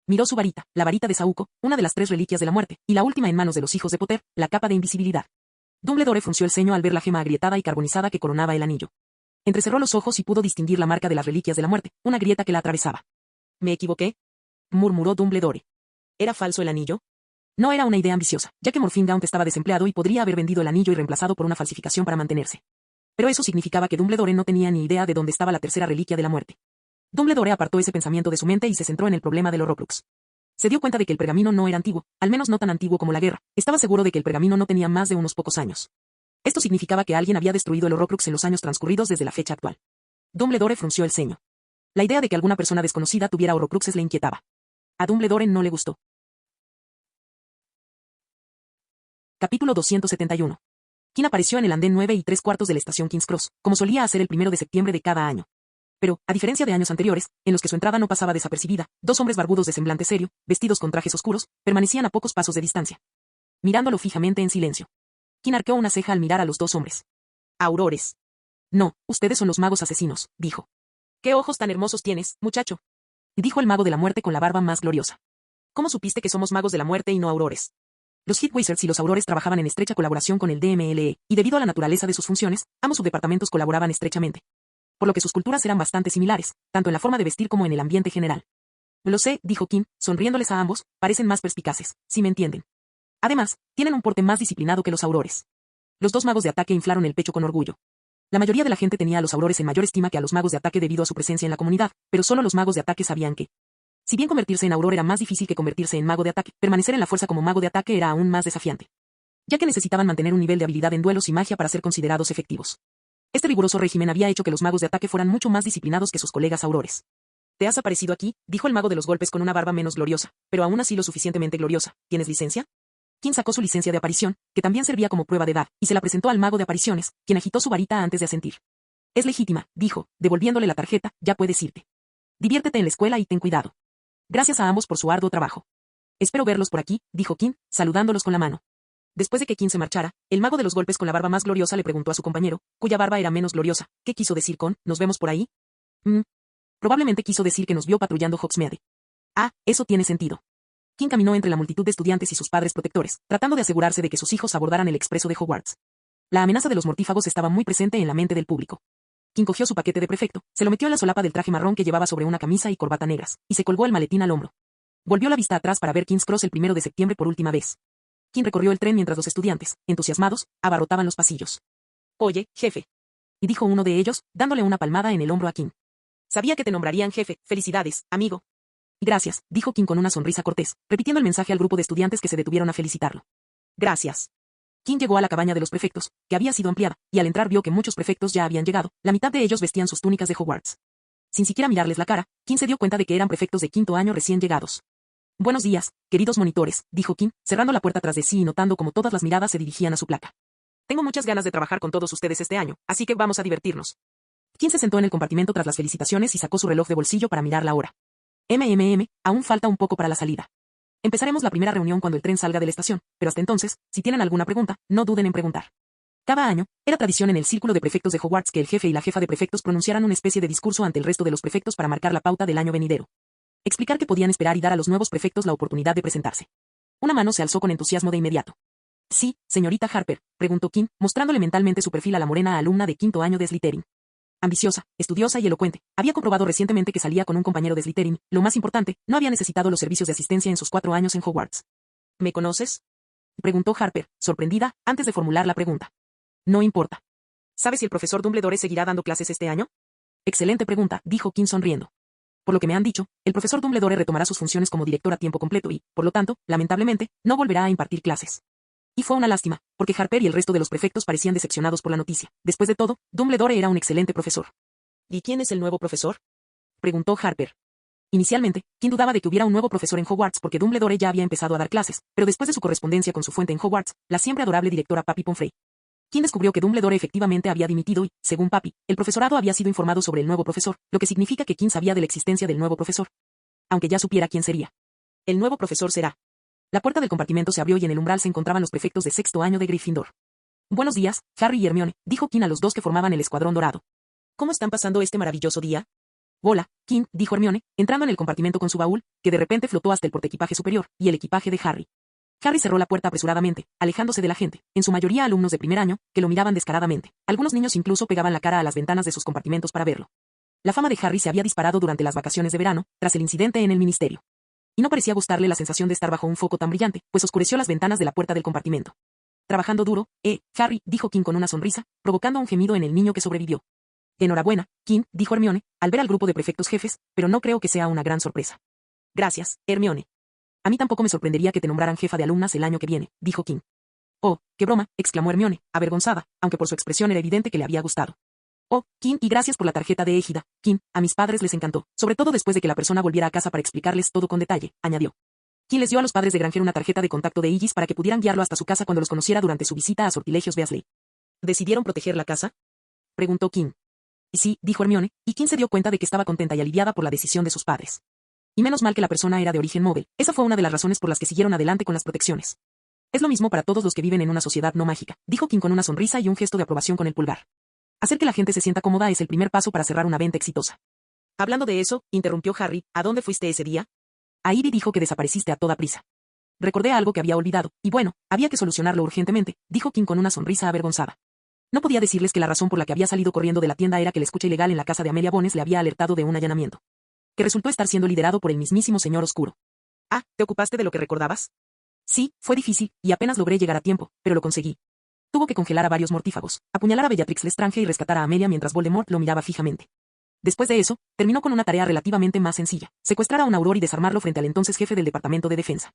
Miró su varita, la varita de Saúco, una de las 3 reliquias de la muerte, y la última en manos de los hijos de Potter, la capa de invisibilidad. Dumbledore frunció el ceño al ver la gema agrietada y carbonizada que coronaba el anillo. Entrecerró los ojos y pudo distinguir la marca de las reliquias de la muerte, una grieta que la atravesaba. ¿Me equivoqué?, murmuró Dumbledore. ¿Era falso el anillo? No era una idea ambiciosa, ya que Morphine Gaunt estaba desempleado y podría haber vendido el anillo y reemplazado por una falsificación para mantenerse. Pero eso significaba que Dumbledore no tenía ni idea de dónde estaba la tercera reliquia de la muerte. Dumbledore apartó ese pensamiento de su mente y se centró en el problema del Horrocrux. Se dio cuenta de que el pergamino no era antiguo, al menos no tan antiguo como la guerra. Estaba seguro de que el pergamino no tenía más de unos pocos años. Esto significaba que alguien había destruido el Horrocrux en los años transcurridos desde la fecha actual. Dumbledore frunció el ceño. La idea de que alguna persona desconocida tuviera Horrocruxes le inquietaba. A Dumbledore no le gustó. Capítulo 271. Quinn apareció en el andén 9 3/4 de la estación King's Cross, como solía hacer el 1 de septiembre de cada año. Pero, a diferencia de años anteriores, en los que su entrada no pasaba desapercibida, 2 hombres barbudos de semblante serio, vestidos con trajes oscuros, permanecían a pocos pasos de distancia, mirándolo fijamente en silencio. Quinn arqueó una ceja al mirar a los 2 hombres. Aurores. No, ustedes son los magos asesinos, dijo. ¿Qué ojos tan hermosos tienes, muchacho?, dijo el mago de la muerte con la barba más gloriosa. ¿Cómo supiste que somos magos de la muerte y no aurores? Los Heath Wizards y los aurores trabajaban en estrecha colaboración con el DMLE, y debido a la naturaleza de sus funciones, ambos subdepartamentos colaboraban estrechamente. Por lo que sus culturas eran bastante similares, tanto en la forma de vestir como en el ambiente general. Lo sé, dijo Quinn, sonriéndoles a ambos, parecen más perspicaces, si me entienden. Además, tienen un porte más disciplinado que los aurores. Los 2 magos de ataque inflaron el pecho con orgullo. La mayoría de la gente tenía a los aurores en mayor estima que a los magos de ataque debido a su presencia en la comunidad, pero solo los magos de ataque sabían que, si bien convertirse en auror era más difícil que convertirse en mago de ataque, permanecer en la fuerza como mago de ataque era aún más desafiante, ya que necesitaban mantener un nivel de habilidad en duelos y magia para ser considerados efectivos. Este riguroso régimen había hecho que los magos de ataque fueran mucho más disciplinados que sus colegas aurores. ¿Te has aparecido aquí?, dijo el mago de los golpes con una barba menos gloriosa, pero aún así lo suficientemente gloriosa. ¿Tienes licencia? Quinn sacó su licencia de aparición, que también servía como prueba de edad, y se la presentó al mago de apariciones, quien agitó su varita antes de asentir. Es legítima, dijo, devolviéndole la tarjeta, ya puedes irte. Diviértete en la escuela y ten cuidado. Gracias a ambos por su arduo trabajo. Espero verlos por aquí, dijo Quinn, saludándolos con la mano. Después de que Quinn se marchara, el mago de los golpes con la barba más gloriosa le preguntó a su compañero, cuya barba era menos gloriosa, ¿qué quiso decir con, nos vemos por ahí? Probablemente quiso decir que nos vio patrullando Hogsmeade. Ah, eso tiene sentido. Quinn caminó entre la multitud de estudiantes y sus padres protectores, tratando de asegurarse de que sus hijos abordaran el expreso de Hogwarts. La amenaza de los mortífagos estaba muy presente en la mente del público. Quinn cogió su paquete de prefecto, se lo metió en la solapa del traje marrón que llevaba sobre una camisa y corbata negras, y se colgó el maletín al hombro. Volvió la vista atrás para ver King's Cross el 1 de septiembre por última vez. Quinn recorrió el tren mientras los estudiantes, entusiasmados, abarrotaban los pasillos. Oye, jefe, y dijo uno de ellos, dándole una palmada en el hombro a Quinn. Sabía que te nombrarían jefe, felicidades, amigo. Gracias, dijo Quinn con una sonrisa cortés, repitiendo el mensaje al grupo de estudiantes que se detuvieron a felicitarlo. Gracias. Quinn llegó a la cabaña de los prefectos, que había sido ampliada, y al entrar vio que muchos prefectos ya habían llegado, la mitad de ellos vestían sus túnicas de Hogwarts. Sin siquiera mirarles la cara, Quinn se dio cuenta de que eran prefectos de 5º año recién llegados. Buenos días, queridos monitores, dijo Quinn, cerrando la puerta tras de sí y notando cómo todas las miradas se dirigían a su placa. Tengo muchas ganas de trabajar con todos ustedes este año, así que vamos a divertirnos. Quinn se sentó en el compartimento tras las felicitaciones y sacó su reloj de bolsillo para mirar la hora. Aún falta un poco para la salida. Empezaremos la primera reunión cuando el tren salga de la estación, pero hasta entonces, si tienen alguna pregunta, no duden en preguntar. Cada año, era tradición en el círculo de prefectos de Hogwarts que el jefe y la jefa de prefectos pronunciaran una especie de discurso ante el resto de los prefectos para marcar la pauta del año venidero. Explicar qué podían esperar y dar a los nuevos prefectos la oportunidad de presentarse. Una mano se alzó con entusiasmo de inmediato. Sí, señorita Harper, preguntó Quinn, mostrándole mentalmente su perfil a la morena alumna de 5º año de Slytherin. Ambiciosa, estudiosa y elocuente, había comprobado recientemente que salía con un compañero de Slytherin, lo más importante, no había necesitado los servicios de asistencia en sus 4 años en Hogwarts. ¿Me conoces? Preguntó Harper, sorprendida, antes de formular la pregunta. No importa. ¿Sabes si el profesor Dumbledore seguirá dando clases este año? Excelente pregunta, dijo Kim sonriendo. Por lo que me han dicho, el profesor Dumbledore retomará sus funciones como director a tiempo completo y, por lo tanto, lamentablemente, no volverá a impartir clases. Y fue una lástima, porque Harper y el resto de los prefectos parecían decepcionados por la noticia. Después de todo, Dumbledore era un excelente profesor. ¿Y quién es el nuevo profesor? Preguntó Harper. Inicialmente, Kim dudaba de que hubiera un nuevo profesor en Hogwarts porque Dumbledore ya había empezado a dar clases, pero después de su correspondencia con su fuente en Hogwarts, la siempre adorable directora Pappy Pomfrey, Kim descubrió que Dumbledore efectivamente había dimitido y, según Pappy, el profesorado había sido informado sobre el nuevo profesor, lo que significa que Kim sabía de la existencia del nuevo profesor. Aunque ya supiera quién sería. El nuevo profesor será. La puerta del compartimento se abrió y en el umbral se encontraban los prefectos de sexto año de Gryffindor. Buenos días, Harry y Hermione, dijo Kim a los dos que formaban el escuadrón dorado. ¿Cómo están pasando este maravilloso día? Hola, Kim, dijo Hermione, entrando en el compartimento con su baúl, que de repente flotó hasta el portaequipaje superior, y el equipaje de Harry. Harry cerró la puerta apresuradamente, alejándose de la gente, en su mayoría alumnos de primer año, que lo miraban descaradamente. Algunos niños incluso pegaban la cara a las ventanas de sus compartimentos para verlo. La fama de Harry se había disparado durante las vacaciones de verano, tras el incidente en el ministerio. Y no parecía gustarle la sensación de estar bajo un foco tan brillante, pues oscureció las ventanas de la puerta del compartimento. Trabajando duro, Harry, dijo Kim con una sonrisa, provocando un gemido en el niño que sobrevivió. Enhorabuena, Kim, dijo Hermione, al ver al grupo de prefectos jefes, pero no creo que sea una gran sorpresa. Gracias, Hermione. A mí tampoco me sorprendería que te nombraran jefa de alumnas el año que viene, dijo Kim. Oh, qué broma, exclamó Hermione, avergonzada, aunque por su expresión era evidente que le había gustado. Oh, Kim, y gracias por la tarjeta de égida, Kim, a mis padres les encantó, sobre todo después de que la persona volviera a casa para explicarles todo con detalle, añadió. Kim les dio a los padres de Granger una tarjeta de contacto de Igis para que pudieran guiarlo hasta su casa cuando los conociera durante su visita a Sortilegios Weasley. ¿Decidieron proteger la casa? Preguntó Kim. Y sí, dijo Hermione, y Kim se dio cuenta de que estaba contenta y aliviada por la decisión de sus padres. Y menos mal que la persona era de origen móvil, esa fue una de las razones por las que siguieron adelante con las protecciones. Es lo mismo para todos los que viven en una sociedad no mágica, dijo Kim con una sonrisa y un gesto de aprobación con el pulgar. Hacer que la gente se sienta cómoda es el primer paso para cerrar una venta exitosa. Hablando de eso, interrumpió Harry, ¿a dónde fuiste ese día? A Ivy dijo que desapareciste a toda prisa. Recordé algo que había olvidado, y bueno, había que solucionarlo urgentemente, dijo Kim con una sonrisa avergonzada. No podía decirles que la razón por la que había salido corriendo de la tienda era que la escucha ilegal en la casa de Amelia Bones le había alertado de un allanamiento. Que resultó estar siendo liderado por el mismísimo señor oscuro. Ah, ¿te ocupaste de lo que recordabas? Sí, fue difícil, y apenas logré llegar a tiempo, pero lo conseguí. Tuvo que congelar a varios mortífagos, apuñalar a Bellatrix Lestrange y rescatar a Amelia mientras Voldemort lo miraba fijamente. Después de eso, terminó con una tarea relativamente más sencilla, secuestrar a un Auror y desarmarlo frente al entonces jefe del Departamento de Defensa.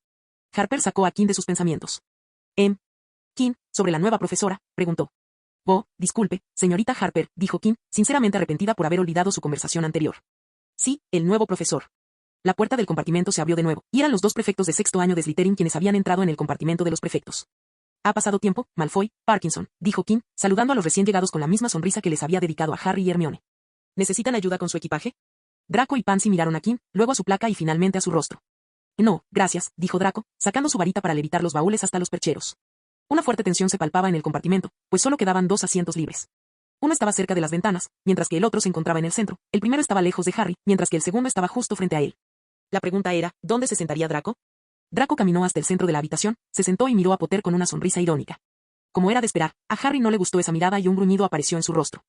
Harper sacó a Kim de sus pensamientos. Kim, sobre la nueva profesora, preguntó. Oh, disculpe, señorita Harper, dijo Kim, sinceramente arrepentida por haber olvidado su conversación anterior. Sí, el nuevo profesor. La puerta del compartimento se abrió de nuevo, y eran los dos prefectos de sexto año de Slytherin quienes habían entrado en el compartimento de los prefectos. Ha pasado tiempo, Malfoy, Parkinson, dijo Kim, saludando a los recién llegados con la misma sonrisa que les había dedicado a Harry y Hermione. ¿Necesitan ayuda con su equipaje? Draco y Pansy miraron a Kim, luego a su placa y finalmente a su rostro. No, gracias, dijo Draco, sacando su varita para levitar los baúles hasta los percheros. Una fuerte tensión se palpaba en el compartimento, pues solo quedaban 2 asientos libres. Uno estaba cerca de las ventanas, mientras que el otro se encontraba en el centro. El primero estaba lejos de Harry, mientras que el segundo estaba justo frente a él. La pregunta era, ¿dónde se sentaría Draco? Draco caminó hasta el centro de la habitación, se sentó y miró a Potter con una sonrisa irónica. Como era de esperar, a Harry no le gustó esa mirada y un gruñido apareció en su rostro.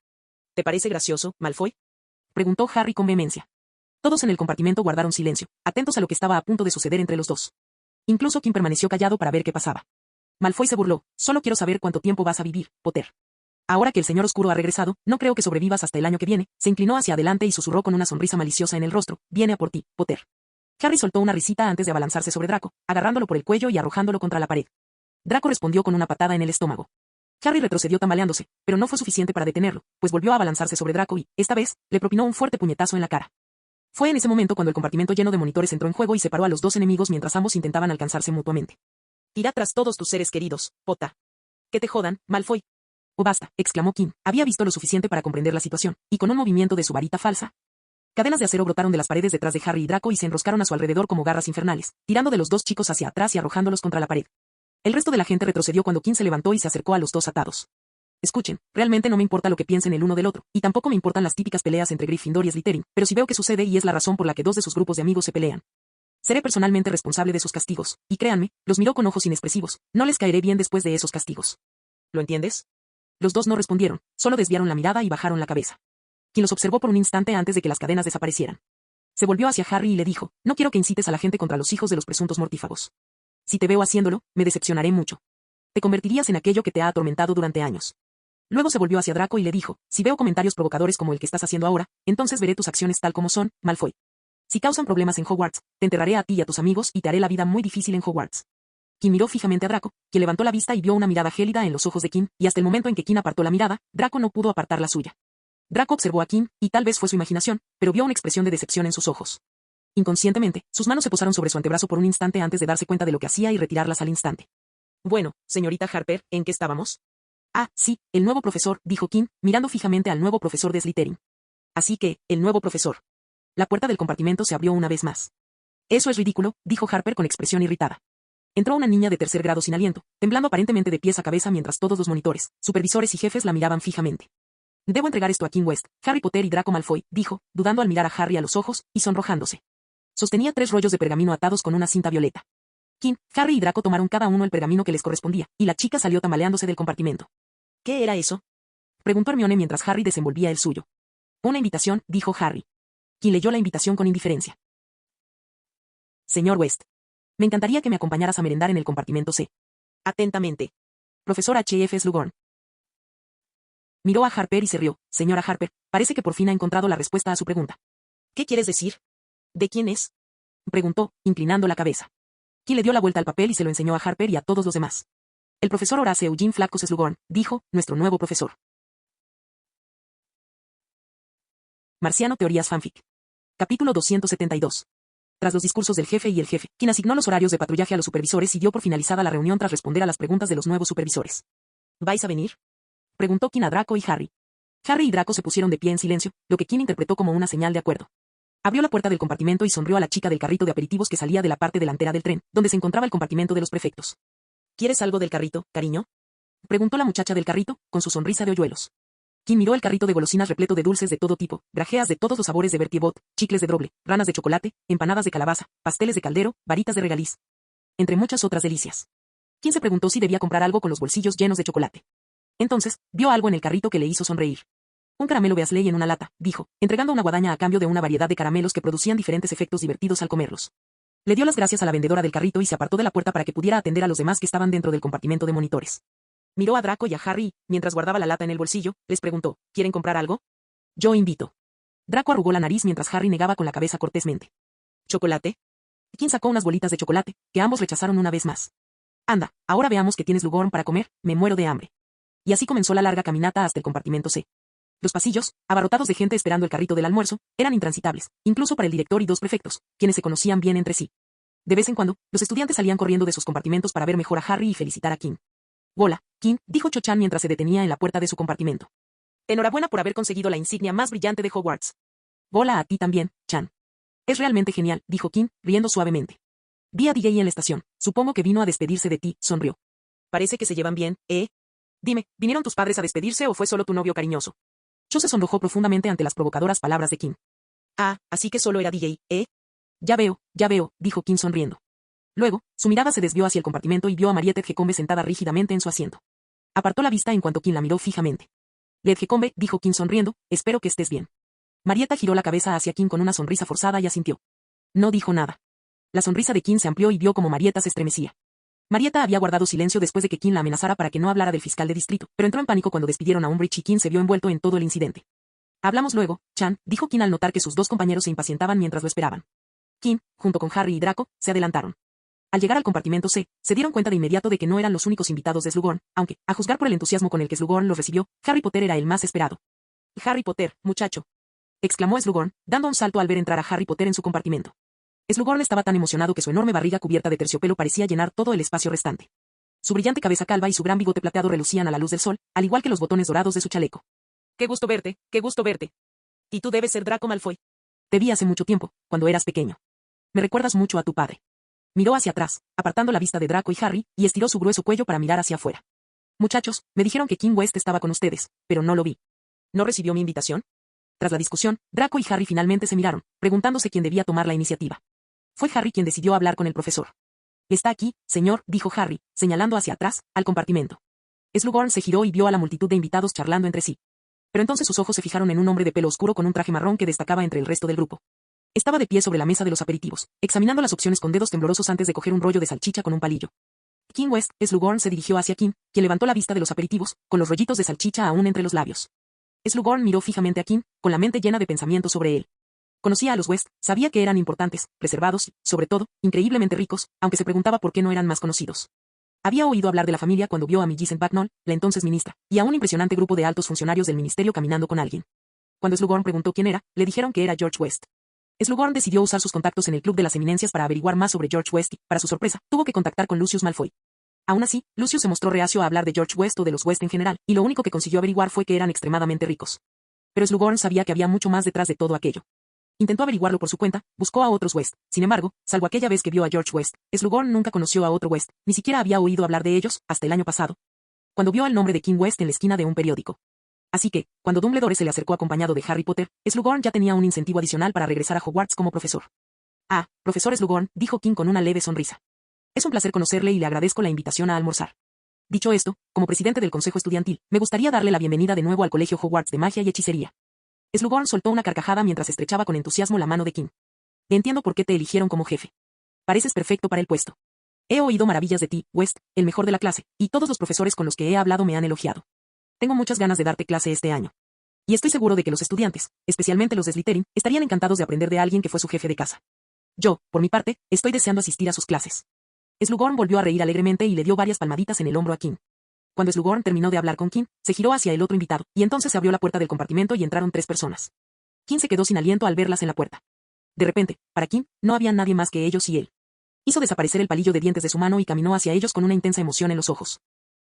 ¿Te parece gracioso, Malfoy? Preguntó Harry con vehemencia. Todos en el compartimento guardaron silencio, atentos a lo que estaba a punto de suceder entre los dos. Incluso Kim permaneció callado para ver qué pasaba. Malfoy se burló, solo quiero saber cuánto tiempo vas a vivir, Potter. Ahora que el señor oscuro ha regresado, no creo que sobrevivas hasta el año que viene, se inclinó hacia adelante y susurró con una sonrisa maliciosa en el rostro, viene a por ti, Potter. Harry soltó una risita antes de abalanzarse sobre Draco, agarrándolo por el cuello y arrojándolo contra la pared. Draco respondió con una patada en el estómago. Harry retrocedió tambaleándose, pero no fue suficiente para detenerlo, pues volvió a abalanzarse sobre Draco y, esta vez, le propinó un fuerte puñetazo en la cara. Fue en ese momento cuando el compartimento lleno de monitores entró en juego y separó a los dos enemigos mientras ambos intentaban alcanzarse mutuamente. Irá tras todos tus seres queridos, Pota. Que te jodan, Malfoy. Oh, basta, exclamó Kim. Había visto lo suficiente para comprender la situación, y con un movimiento de su varita falsa, cadenas de acero brotaron de las paredes detrás de Harry y Draco y se enroscaron a su alrededor como garras infernales, tirando de los dos chicos hacia atrás y arrojándolos contra la pared. El resto de la gente retrocedió cuando Kim se levantó y se acercó a los dos atados. Escuchen, realmente no me importa lo que piensen el uno del otro, y tampoco me importan las típicas peleas entre Gryffindor y Slytherin, pero si veo que sucede y es la razón por la que 2 de sus grupos de amigos se pelean. Seré personalmente responsable de sus castigos, y créanme, los miró con ojos inexpresivos, no les caeré bien después de esos castigos. ¿Lo entiendes? Los dos no respondieron, solo desviaron la mirada y bajaron la cabeza. Quien los observó por un instante antes de que las cadenas desaparecieran. Se volvió hacia Harry y le dijo, no quiero que incites a la gente contra los hijos de los presuntos mortífagos. Si te veo haciéndolo, me decepcionaré mucho. Te convertirías en aquello que te ha atormentado durante años. Luego se volvió hacia Draco y le dijo, si veo comentarios provocadores como el que estás haciendo ahora, entonces veré tus acciones tal como son, Malfoy. Si causan problemas en Hogwarts, te enterraré a ti y a tus amigos y te haré la vida muy difícil en Hogwarts. Kim miró fijamente a Draco, quien levantó la vista y vio una mirada gélida en los ojos de Kim, y hasta el momento en que Kim apartó la mirada, Draco no pudo apartar la suya. Draco observó a Kim, y tal vez fue su imaginación, pero vio una expresión de decepción en sus ojos. Inconscientemente, sus manos se posaron sobre su antebrazo por un instante antes de darse cuenta de lo que hacía y retirarlas al instante. Bueno, señorita Harper, ¿en qué estábamos? Ah, sí, el nuevo profesor, dijo Kim, mirando fijamente al nuevo profesor de Slytherin. Así que, el nuevo profesor. La puerta del compartimento se abrió una vez más. Eso es ridículo, dijo Harper con expresión irritada. Entró una niña de tercer grado sin aliento, temblando aparentemente de pies a cabeza mientras todos los monitores, supervisores y jefes la miraban fijamente. Debo entregar esto a Kim West, Harry Potter y Draco Malfoy, dijo, dudando al mirar a Harry a los ojos, y sonrojándose. Sostenía 3 rollos de pergamino atados con una cinta violeta. Kim, Harry y Draco tomaron cada uno el pergamino que les correspondía, y la chica salió tambaleándose del compartimento. ¿Qué era eso? Preguntó Hermione mientras Harry desenvolvía el suyo. Una invitación, dijo Harry. Kim leyó la invitación con indiferencia. Señor West. Me encantaría que me acompañaras a merendar en el compartimento C. Atentamente. Profesor H.F. Slughorn. Miró a Harper y se rió. Señora Harper, parece que por fin ha encontrado la respuesta a su pregunta. ¿Qué quieres decir? ¿De quién es? Preguntó, inclinando la cabeza. Kim le dio la vuelta al papel y se lo enseñó a Harper y a todos los demás. El profesor Horace Eugene Flaccus Slughorn, dijo, nuestro nuevo profesor. Marciano Teorías Fanfic. Capítulo 272. Tras los discursos del jefe y el jefe, quien asignó los horarios de patrullaje a los supervisores y dio por finalizada la reunión tras responder a las preguntas de los nuevos supervisores. ¿Vais a venir? Preguntó Kim a Draco y Harry. Harry y Draco se pusieron de pie en silencio, lo que Kim interpretó como una señal de acuerdo. Abrió la puerta del compartimento y sonrió a la chica del carrito de aperitivos que salía de la parte delantera del tren, donde se encontraba el compartimento de los prefectos. ¿Quieres algo del carrito, cariño? Preguntó la muchacha del carrito, con su sonrisa de hoyuelos. Kim miró el carrito de golosinas repleto de dulces de todo tipo, grajeas de todos los sabores de Bertie Bott, chicles de doble, ranas de chocolate, empanadas de calabaza, pasteles de caldero, varitas de regaliz. Entre muchas otras delicias. Kim se preguntó si debía comprar algo con los bolsillos llenos de chocolate. Entonces, vio algo en el carrito que le hizo sonreír. Un caramelo Beasley en una lata, dijo, entregando una guadaña a cambio de una variedad de caramelos que producían diferentes efectos divertidos al comerlos. Le dio las gracias a la vendedora del carrito y se apartó de la puerta para que pudiera atender a los demás que estaban dentro del compartimento de monitores. Miró a Draco y a Harry y, mientras guardaba la lata en el bolsillo, les preguntó, ¿quieren comprar algo? Yo invito. Draco arrugó la nariz mientras Harry negaba con la cabeza cortésmente. ¿Chocolate? Kim sacó unas bolitas de chocolate, que ambos rechazaron una vez más. Anda, ahora veamos qué tienes Slughorn para comer, me muero de hambre. Y así comenzó la larga caminata hasta el compartimento C. Los pasillos, abarrotados de gente esperando el carrito del almuerzo, eran intransitables, incluso para el director y 2 prefectos, quienes se conocían bien entre sí. De vez en cuando, los estudiantes salían corriendo de sus compartimentos para ver mejor a Harry y felicitar a Kim. Hola, Kim, dijo Cho Chan mientras se detenía en la puerta de su compartimento. Enhorabuena por haber conseguido la insignia más brillante de Hogwarts. Hola a ti también, Chan. Es realmente genial, dijo Kim, riendo suavemente. Vi a DJ en la estación, supongo que vino a despedirse de ti, sonrió. Parece que se llevan bien, ¿eh? Dime, ¿vinieron tus padres a despedirse o fue solo tu novio cariñoso? Cho se sonrojó profundamente ante las provocadoras palabras de Kim. Ah, así que solo era DJ, ¿eh? Ya veo, dijo Kim sonriendo. Luego, su mirada se desvió hacia el compartimento y vio a Mariette Edgecombe sentada rígidamente en su asiento. Apartó la vista en cuanto Kim la miró fijamente. Edgecombe, dijo Kim sonriendo, espero que estés bien. Marietta giró la cabeza hacia Kim con una sonrisa forzada y asintió. No dijo nada. La sonrisa de Kim se amplió y vio como Marietta se estremecía. Marietta había guardado silencio después de que Kim la amenazara para que no hablara del fiscal de distrito, pero entró en pánico cuando despidieron a Umbridge y Kim se vio envuelto en todo el incidente. Hablamos luego, Chan, dijo Kim al notar que sus 2 compañeros se impacientaban mientras lo esperaban. Kim, junto con Harry y Draco, se adelantaron. Al llegar al compartimento C, se dieron cuenta de inmediato de que no eran los únicos invitados de Slughorn, aunque, a juzgar por el entusiasmo con el que Slughorn los recibió, Harry Potter era el más esperado. Harry Potter, muchacho. Exclamó Slughorn, dando un salto al ver entrar a Harry Potter en su compartimento. Slughorn estaba tan emocionado que su enorme barriga cubierta de terciopelo parecía llenar todo el espacio restante. Su brillante cabeza calva y su gran bigote plateado relucían a la luz del sol, al igual que los botones dorados de su chaleco. Qué gusto verte, qué gusto verte. Y tú debes ser Draco Malfoy. Te vi hace mucho tiempo, cuando eras pequeño. Me recuerdas mucho a tu padre. Miró hacia atrás, apartando la vista de Draco y Harry, y estiró su grueso cuello para mirar hacia afuera. Muchachos, me dijeron que Kim West estaba con ustedes, pero no lo vi. ¿No recibió mi invitación? Tras la discusión, Draco y Harry finalmente se miraron, preguntándose quién debía tomar la iniciativa. Fue Harry quien decidió hablar con el profesor. Está aquí, señor, dijo Harry, señalando hacia atrás, al compartimento. Slughorn se giró y vio a la multitud de invitados charlando entre sí. Pero entonces sus ojos se fijaron en un hombre de pelo oscuro con un traje marrón que destacaba entre el resto del grupo. Estaba de pie sobre la mesa de los aperitivos, examinando las opciones con dedos temblorosos antes de coger un rollo de salchicha con un palillo. King West, Slughorn se dirigió hacia Kim, quien levantó la vista de los aperitivos, con los rollitos de salchicha aún entre los labios. Slughorn miró fijamente a Kim, con la mente llena de pensamientos sobre él. Conocía a los West, sabía que eran importantes, reservados y, sobre todo, increíblemente ricos, aunque se preguntaba por qué no eran más conocidos. Había oído hablar de la familia cuando vio a Millicent Bagnold, la entonces ministra, y a un impresionante grupo de altos funcionarios del ministerio caminando con alguien. Cuando Slughorn preguntó quién era, le dijeron que era George West. Slughorn decidió usar sus contactos en el Club de las Eminencias para averiguar más sobre George West y, para su sorpresa, tuvo que contactar con Lucius Malfoy. Aún así, Lucius se mostró reacio a hablar de George West o de los West en general, y lo único que consiguió averiguar fue que eran extremadamente ricos. Pero Slughorn sabía que había mucho más detrás de todo aquello. Intentó averiguarlo por su cuenta, buscó a otros West. Sin embargo, salvo aquella vez que vio a George West, Slughorn nunca conoció a otro West, ni siquiera había oído hablar de ellos, hasta el año pasado, cuando vio el nombre de King West en la esquina de un periódico. Así que, cuando Dumbledore se le acercó acompañado de Harry Potter, Slughorn ya tenía un incentivo adicional para regresar a Hogwarts como profesor. Ah, profesor Slughorn, dijo King con una leve sonrisa. Es un placer conocerle y le agradezco la invitación a almorzar. Dicho esto, como presidente del consejo estudiantil, me gustaría darle la bienvenida de nuevo al Colegio Hogwarts de Magia y Hechicería. Slughorn soltó una carcajada mientras estrechaba con entusiasmo la mano de King. Entiendo por qué te eligieron como jefe. Pareces perfecto para el puesto. He oído maravillas de ti, West, el mejor de la clase, y todos los profesores con los que he hablado me han elogiado. Tengo muchas ganas de darte clase este año. Y estoy seguro de que los estudiantes, especialmente los de Slytherin, estarían encantados de aprender de alguien que fue su jefe de casa. Yo, por mi parte, estoy deseando asistir a sus clases. Slughorn volvió a reír alegremente y le dio varias palmaditas en el hombro a King. Cuando Slughorn terminó de hablar con King, se giró hacia el otro invitado, y entonces se abrió la puerta del compartimento y entraron 3 personas. King se quedó sin aliento al verlas en la puerta. De repente, para King, no había nadie más que ellos y él. Hizo desaparecer el palillo de dientes de su mano y caminó hacia ellos con una intensa emoción en los ojos.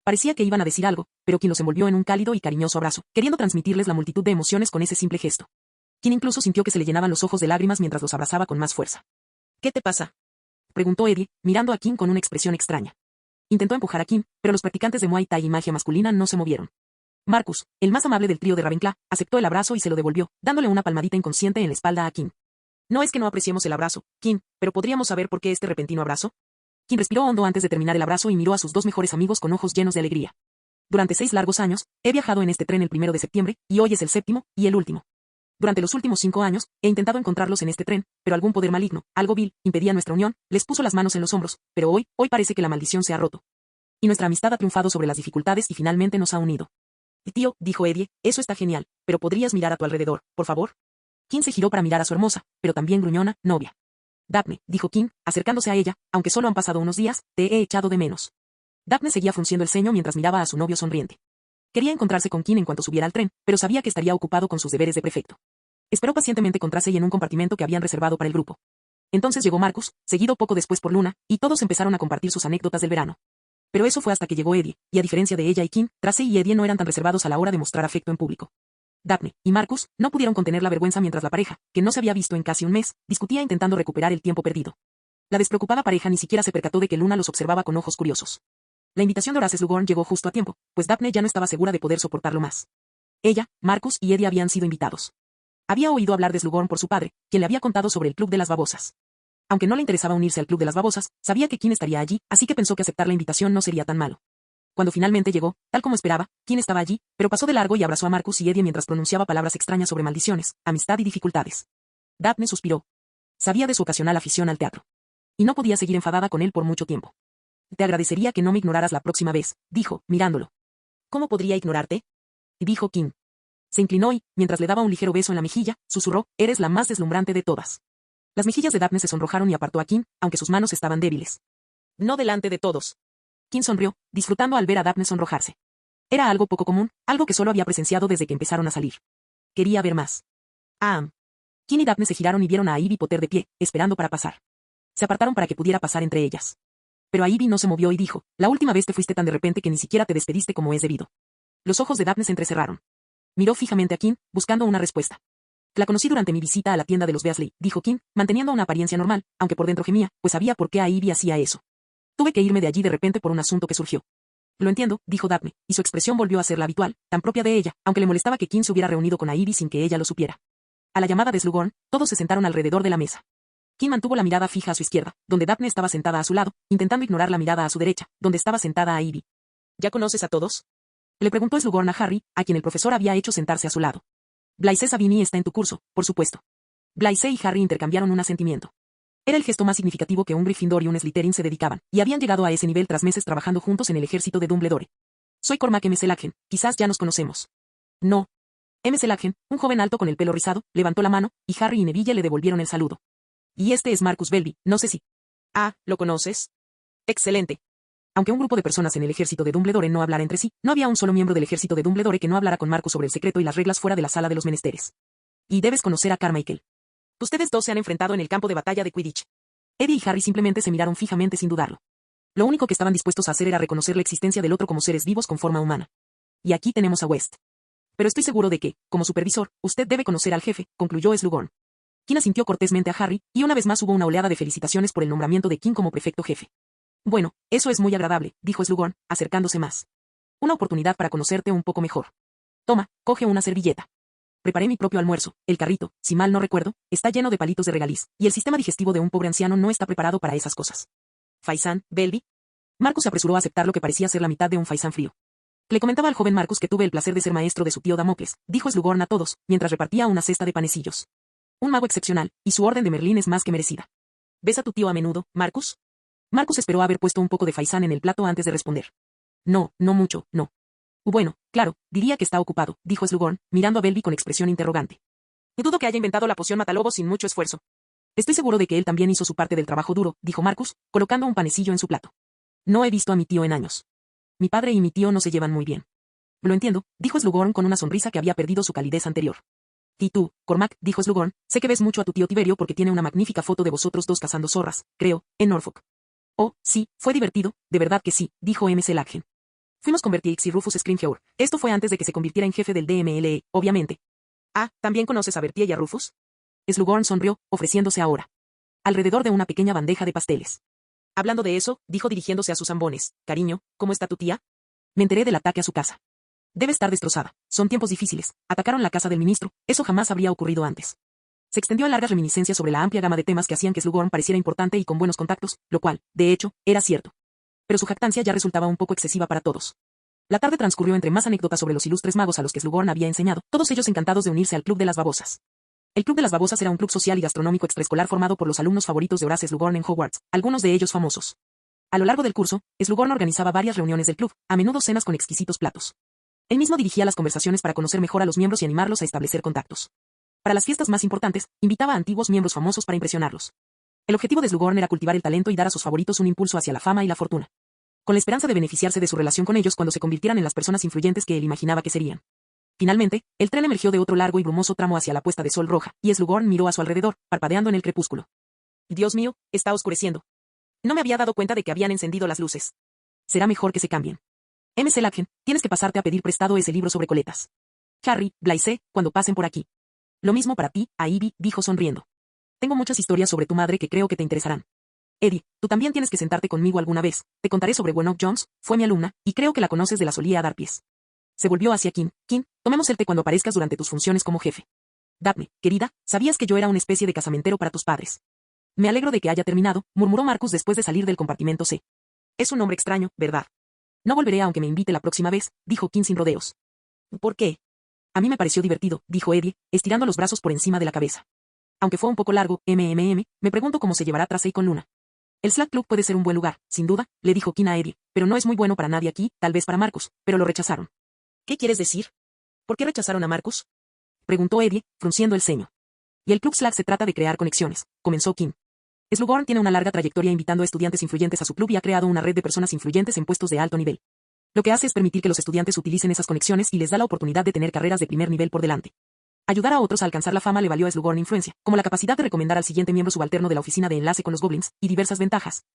Parecía que iban a decir algo, pero King los envolvió en un cálido y cariñoso abrazo, queriendo transmitirles la multitud de emociones con ese simple gesto. King incluso sintió que se le llenaban los ojos de lágrimas mientras los abrazaba con más fuerza. ¿Qué te pasa?, preguntó Eddie, mirando a King con una expresión extraña. Intentó empujar a King, pero los practicantes de Muay Thai y magia masculina no se movieron. Marcus, el más amable del trío de Ravenclaw, aceptó el abrazo y se lo devolvió, dándole una palmadita inconsciente en la espalda a King. No es que no apreciemos el abrazo, King, pero ¿podríamos saber por qué este repentino abrazo? King respiró hondo antes de terminar el abrazo y miró a sus 2 mejores amigos con ojos llenos de alegría. Durante 6 largos años, he viajado en este tren el 1 de septiembre, y hoy es el 7º, y el último. Durante los últimos 5 años, he intentado encontrarlos en este tren, pero algún poder maligno, algo vil, impedía nuestra unión, les puso las manos en los hombros, pero hoy parece que la maldición se ha roto. Y nuestra amistad ha triunfado sobre las dificultades y finalmente nos ha unido. Tío, dijo Eddie, eso está genial, pero ¿podrías mirar a tu alrededor, por favor? King se giró para mirar a su hermosa, pero también gruñona, novia. Daphne, dijo King, acercándose a ella, aunque solo han pasado unos días, te he echado de menos. Daphne seguía frunciendo el ceño mientras miraba a su novio sonriente. Quería encontrarse con King en cuanto subiera al tren, pero sabía que estaría ocupado con sus deberes de prefecto. Esperó pacientemente con Tracy en un compartimento que habían reservado para el grupo. Entonces llegó Marcus, seguido poco después por Luna, y todos empezaron a compartir sus anécdotas del verano. Pero eso fue hasta que llegó Eddie, y a diferencia de ella y King, Tracy y Eddie no eran tan reservados a la hora de mostrar afecto en público. Daphne y Marcus no pudieron contener la vergüenza mientras la pareja, que no se había visto en casi un mes, discutía intentando recuperar el tiempo perdido. La despreocupada pareja ni siquiera se percató de que Luna los observaba con ojos curiosos. La invitación de Horace Slughorn llegó justo a tiempo, pues Daphne ya no estaba segura de poder soportarlo más. Ella, Marcus y Eddie habían sido invitados. Había oído hablar de Slughorn por su padre, quien le había contado sobre el Club de las Babosas. Aunque no le interesaba unirse al Club de las Babosas, sabía que King estaría allí, así que pensó que aceptar la invitación no sería tan malo. Cuando finalmente llegó, tal como esperaba, King estaba allí, pero pasó de largo y abrazó a Marcus y Eddie mientras pronunciaba palabras extrañas sobre maldiciones, amistad y dificultades. Daphne suspiró. Sabía de su ocasional afición al teatro. Y no podía seguir enfadada con él por mucho tiempo. Te agradecería que no me ignoraras la próxima vez, dijo, mirándolo. ¿Cómo podría ignorarte?, dijo King. Se inclinó y, mientras le daba un ligero beso en la mejilla, susurró, eres la más deslumbrante de todas. Las mejillas de Daphne se sonrojaron y apartó a King, aunque sus manos estaban débiles. No delante de todos. King sonrió, disfrutando al ver a Daphne sonrojarse. Era algo poco común, algo que solo había presenciado desde que empezaron a salir. Quería ver más. King y Daphne se giraron y vieron a Ivy Potter de pie, esperando para pasar. Se apartaron para que pudiera pasar entre ellas. Pero Ivy no se movió y dijo, la última vez te fuiste tan de repente que ni siquiera te despediste como es debido. Los ojos de Daphne se entrecerraron. Miró fijamente a King, buscando una respuesta. La conocí durante mi visita a la tienda de los Weasley, dijo King, manteniendo una apariencia normal, aunque por dentro gemía, pues sabía por qué Ivy hacía eso. Tuve que irme de allí de repente por un asunto que surgió. Lo entiendo, dijo Daphne, y su expresión volvió a ser la habitual, tan propia de ella, aunque le molestaba que King se hubiera reunido con Ivy sin que ella lo supiera. A la llamada de Slughorn, todos se sentaron alrededor de la mesa. King mantuvo la mirada fija a su izquierda, donde Daphne estaba sentada a su lado, intentando ignorar la mirada a su derecha, donde estaba sentada Ivy. ¿Ya conoces a todos?, le preguntó Slughorn a Harry, a quien el profesor había hecho sentarse a su lado. Blaise Sabini está en tu curso, por supuesto. Blythe y Harry intercambiaron un asentimiento. Era el gesto más significativo que un Gryffindor y un Slytherin se dedicaban, y habían llegado a ese nivel tras meses trabajando juntos en el ejército de Dumbledore. Soy Cormac McLaggen, quizás ya nos conocemos. No. McLaggen, un joven alto con el pelo rizado, levantó la mano, y Harry y Neville le devolvieron el saludo. Y este es Marcus Belby, no sé si... Ah, ¿lo conoces? Excelente. Aunque un grupo de personas en el ejército de Dumbledore no hablara entre sí, no había un solo miembro del ejército de Dumbledore que no hablara con Marcus sobre el secreto y las reglas fuera de la sala de los menesteres. Y debes conocer a Carmichael. Ustedes dos se han enfrentado en el campo de batalla de Quidditch. Eddie y Harry simplemente se miraron fijamente sin dudarlo. Lo único que estaban dispuestos a hacer era reconocer la existencia del otro como seres vivos con forma humana. Y aquí tenemos a West. Pero estoy seguro de que, como supervisor, usted debe conocer al jefe, concluyó Slughorn. King asintió cortésmente a Harry, y una vez más hubo una oleada de felicitaciones por el nombramiento de King como prefecto jefe. Bueno, eso es muy agradable, dijo Slughorn, acercándose más. Una oportunidad para conocerte un poco mejor. Toma, coge una servilleta. Preparé mi propio almuerzo, el carrito, si mal no recuerdo, está lleno de palitos de regaliz, y el sistema digestivo de un pobre anciano no está preparado para esas cosas. ¿Faisán, Belby? Marcus se apresuró a aceptar lo que parecía ser la mitad de un faisán frío. Le comentaba al joven Marcus que tuve el placer de ser maestro de su tío Damocles, dijo Slughorn a todos, mientras repartía una cesta de panecillos. Un mago excepcional, y su orden de Merlín es más que merecida. ¿Ves a tu tío a menudo, Marcus? Marcus esperó haber puesto un poco de faisán en el plato antes de responder. No, no mucho, no. Bueno, claro, diría que está ocupado, dijo Slughorn, mirando a Belby con expresión interrogante. Dudo que haya inventado la poción matalobos sin mucho esfuerzo. Estoy seguro de que él también hizo su parte del trabajo duro, dijo Marcus, colocando un panecillo en su plato. No he visto a mi tío en años. Mi padre y mi tío no se llevan muy bien. Lo entiendo, dijo Slughorn con una sonrisa que había perdido su calidez anterior. Y tú, Cormac, dijo Slughorn, sé que ves mucho a tu tío Tiberio porque tiene una magnífica foto de vosotros dos cazando zorras, creo, en Norfolk. Oh, sí, fue divertido, de verdad que sí, dijo McLaggen. Fuimos con Bertix y Rufus Scrimgeour. Esto fue antes de que se convirtiera en jefe del DMLE, obviamente. Ah, ¿también conoces a Bertie y a Rufus? Slughorn sonrió, ofreciéndose ahora. Alrededor de una pequeña bandeja de pasteles. Hablando de eso, dijo dirigiéndose a sus zambones, cariño, ¿cómo está tu tía? Me enteré del ataque a su casa. Debe estar destrozada. Son tiempos difíciles. Atacaron la casa del ministro. Eso jamás habría ocurrido antes. Se extendió a largas reminiscencias sobre la amplia gama de temas que hacían que Slughorn pareciera importante y con buenos contactos, lo cual, de hecho, era cierto. Pero su jactancia ya resultaba un poco excesiva para todos. La tarde transcurrió entre más anécdotas sobre los ilustres magos a los que Slughorn había enseñado, todos ellos encantados de unirse al Club de las Babosas. El Club de las Babosas era un club social y gastronómico extraescolar formado por los alumnos favoritos de Horace Slughorn en Hogwarts, algunos de ellos famosos. A lo largo del curso, Slughorn organizaba varias reuniones del club, a menudo cenas con exquisitos platos. Él mismo dirigía las conversaciones para conocer mejor a los miembros y animarlos a establecer contactos. Para las fiestas más importantes, invitaba a antiguos miembros famosos para impresionarlos. El objetivo de Slughorn era cultivar el talento y dar a sus favoritos un impulso hacia la fama y la fortuna, con la esperanza de beneficiarse de su relación con ellos cuando se convirtieran en las personas influyentes que él imaginaba que serían. Finalmente, el tren emergió de otro largo y brumoso tramo hacia la puesta de sol roja, y Slughorn miró a su alrededor, parpadeando en el crepúsculo. Dios mío, está oscureciendo. No me había dado cuenta de que habían encendido las luces. Será mejor que se cambien. McLaggen, tienes que pasarte a pedir prestado ese libro sobre coletas. Harry, Blythe, cuando pasen por aquí. Lo mismo para ti, a Ivy, dijo sonriendo. Tengo muchas historias sobre tu madre que creo que te interesarán. Eddie, tú también tienes que sentarte conmigo alguna vez. Te contaré sobre Gwen Jones, fue mi alumna, y creo que la conoces de la solía dar pies. Se volvió hacia King. King, tomemos el té cuando aparezcas durante tus funciones como jefe. Daphne, querida, ¿sabías que yo era una especie de casamentero para tus padres? Me alegro de que haya terminado, murmuró Marcus después de salir del compartimento C. Es un hombre extraño, ¿verdad? No volveré aunque me invite la próxima vez, dijo King sin rodeos. ¿Por qué? A mí me pareció divertido, dijo Eddie, estirando los brazos por encima de la cabeza. Aunque fue un poco largo, me pregunto cómo se llevará Tracey con Luna. El Slack Club puede ser un buen lugar, sin duda, le dijo King a Eddie, pero no es muy bueno para nadie aquí, tal vez para Marcus, pero lo rechazaron. ¿Qué quieres decir? ¿Por qué rechazaron a Marcus? Preguntó Eddie, frunciendo el ceño. Y el Club Slack se trata de crear conexiones, comenzó King. Slughorn tiene una larga trayectoria invitando a estudiantes influyentes a su club y ha creado una red de personas influyentes en puestos de alto nivel. Lo que hace es permitir que los estudiantes utilicen esas conexiones y les da la oportunidad de tener carreras de primer nivel por delante. Ayudar a otros a alcanzar la fama le valió a Slughorn influencia, como la capacidad de recomendar al siguiente miembro subalterno de la oficina de enlace con los goblins, y diversas ventajas.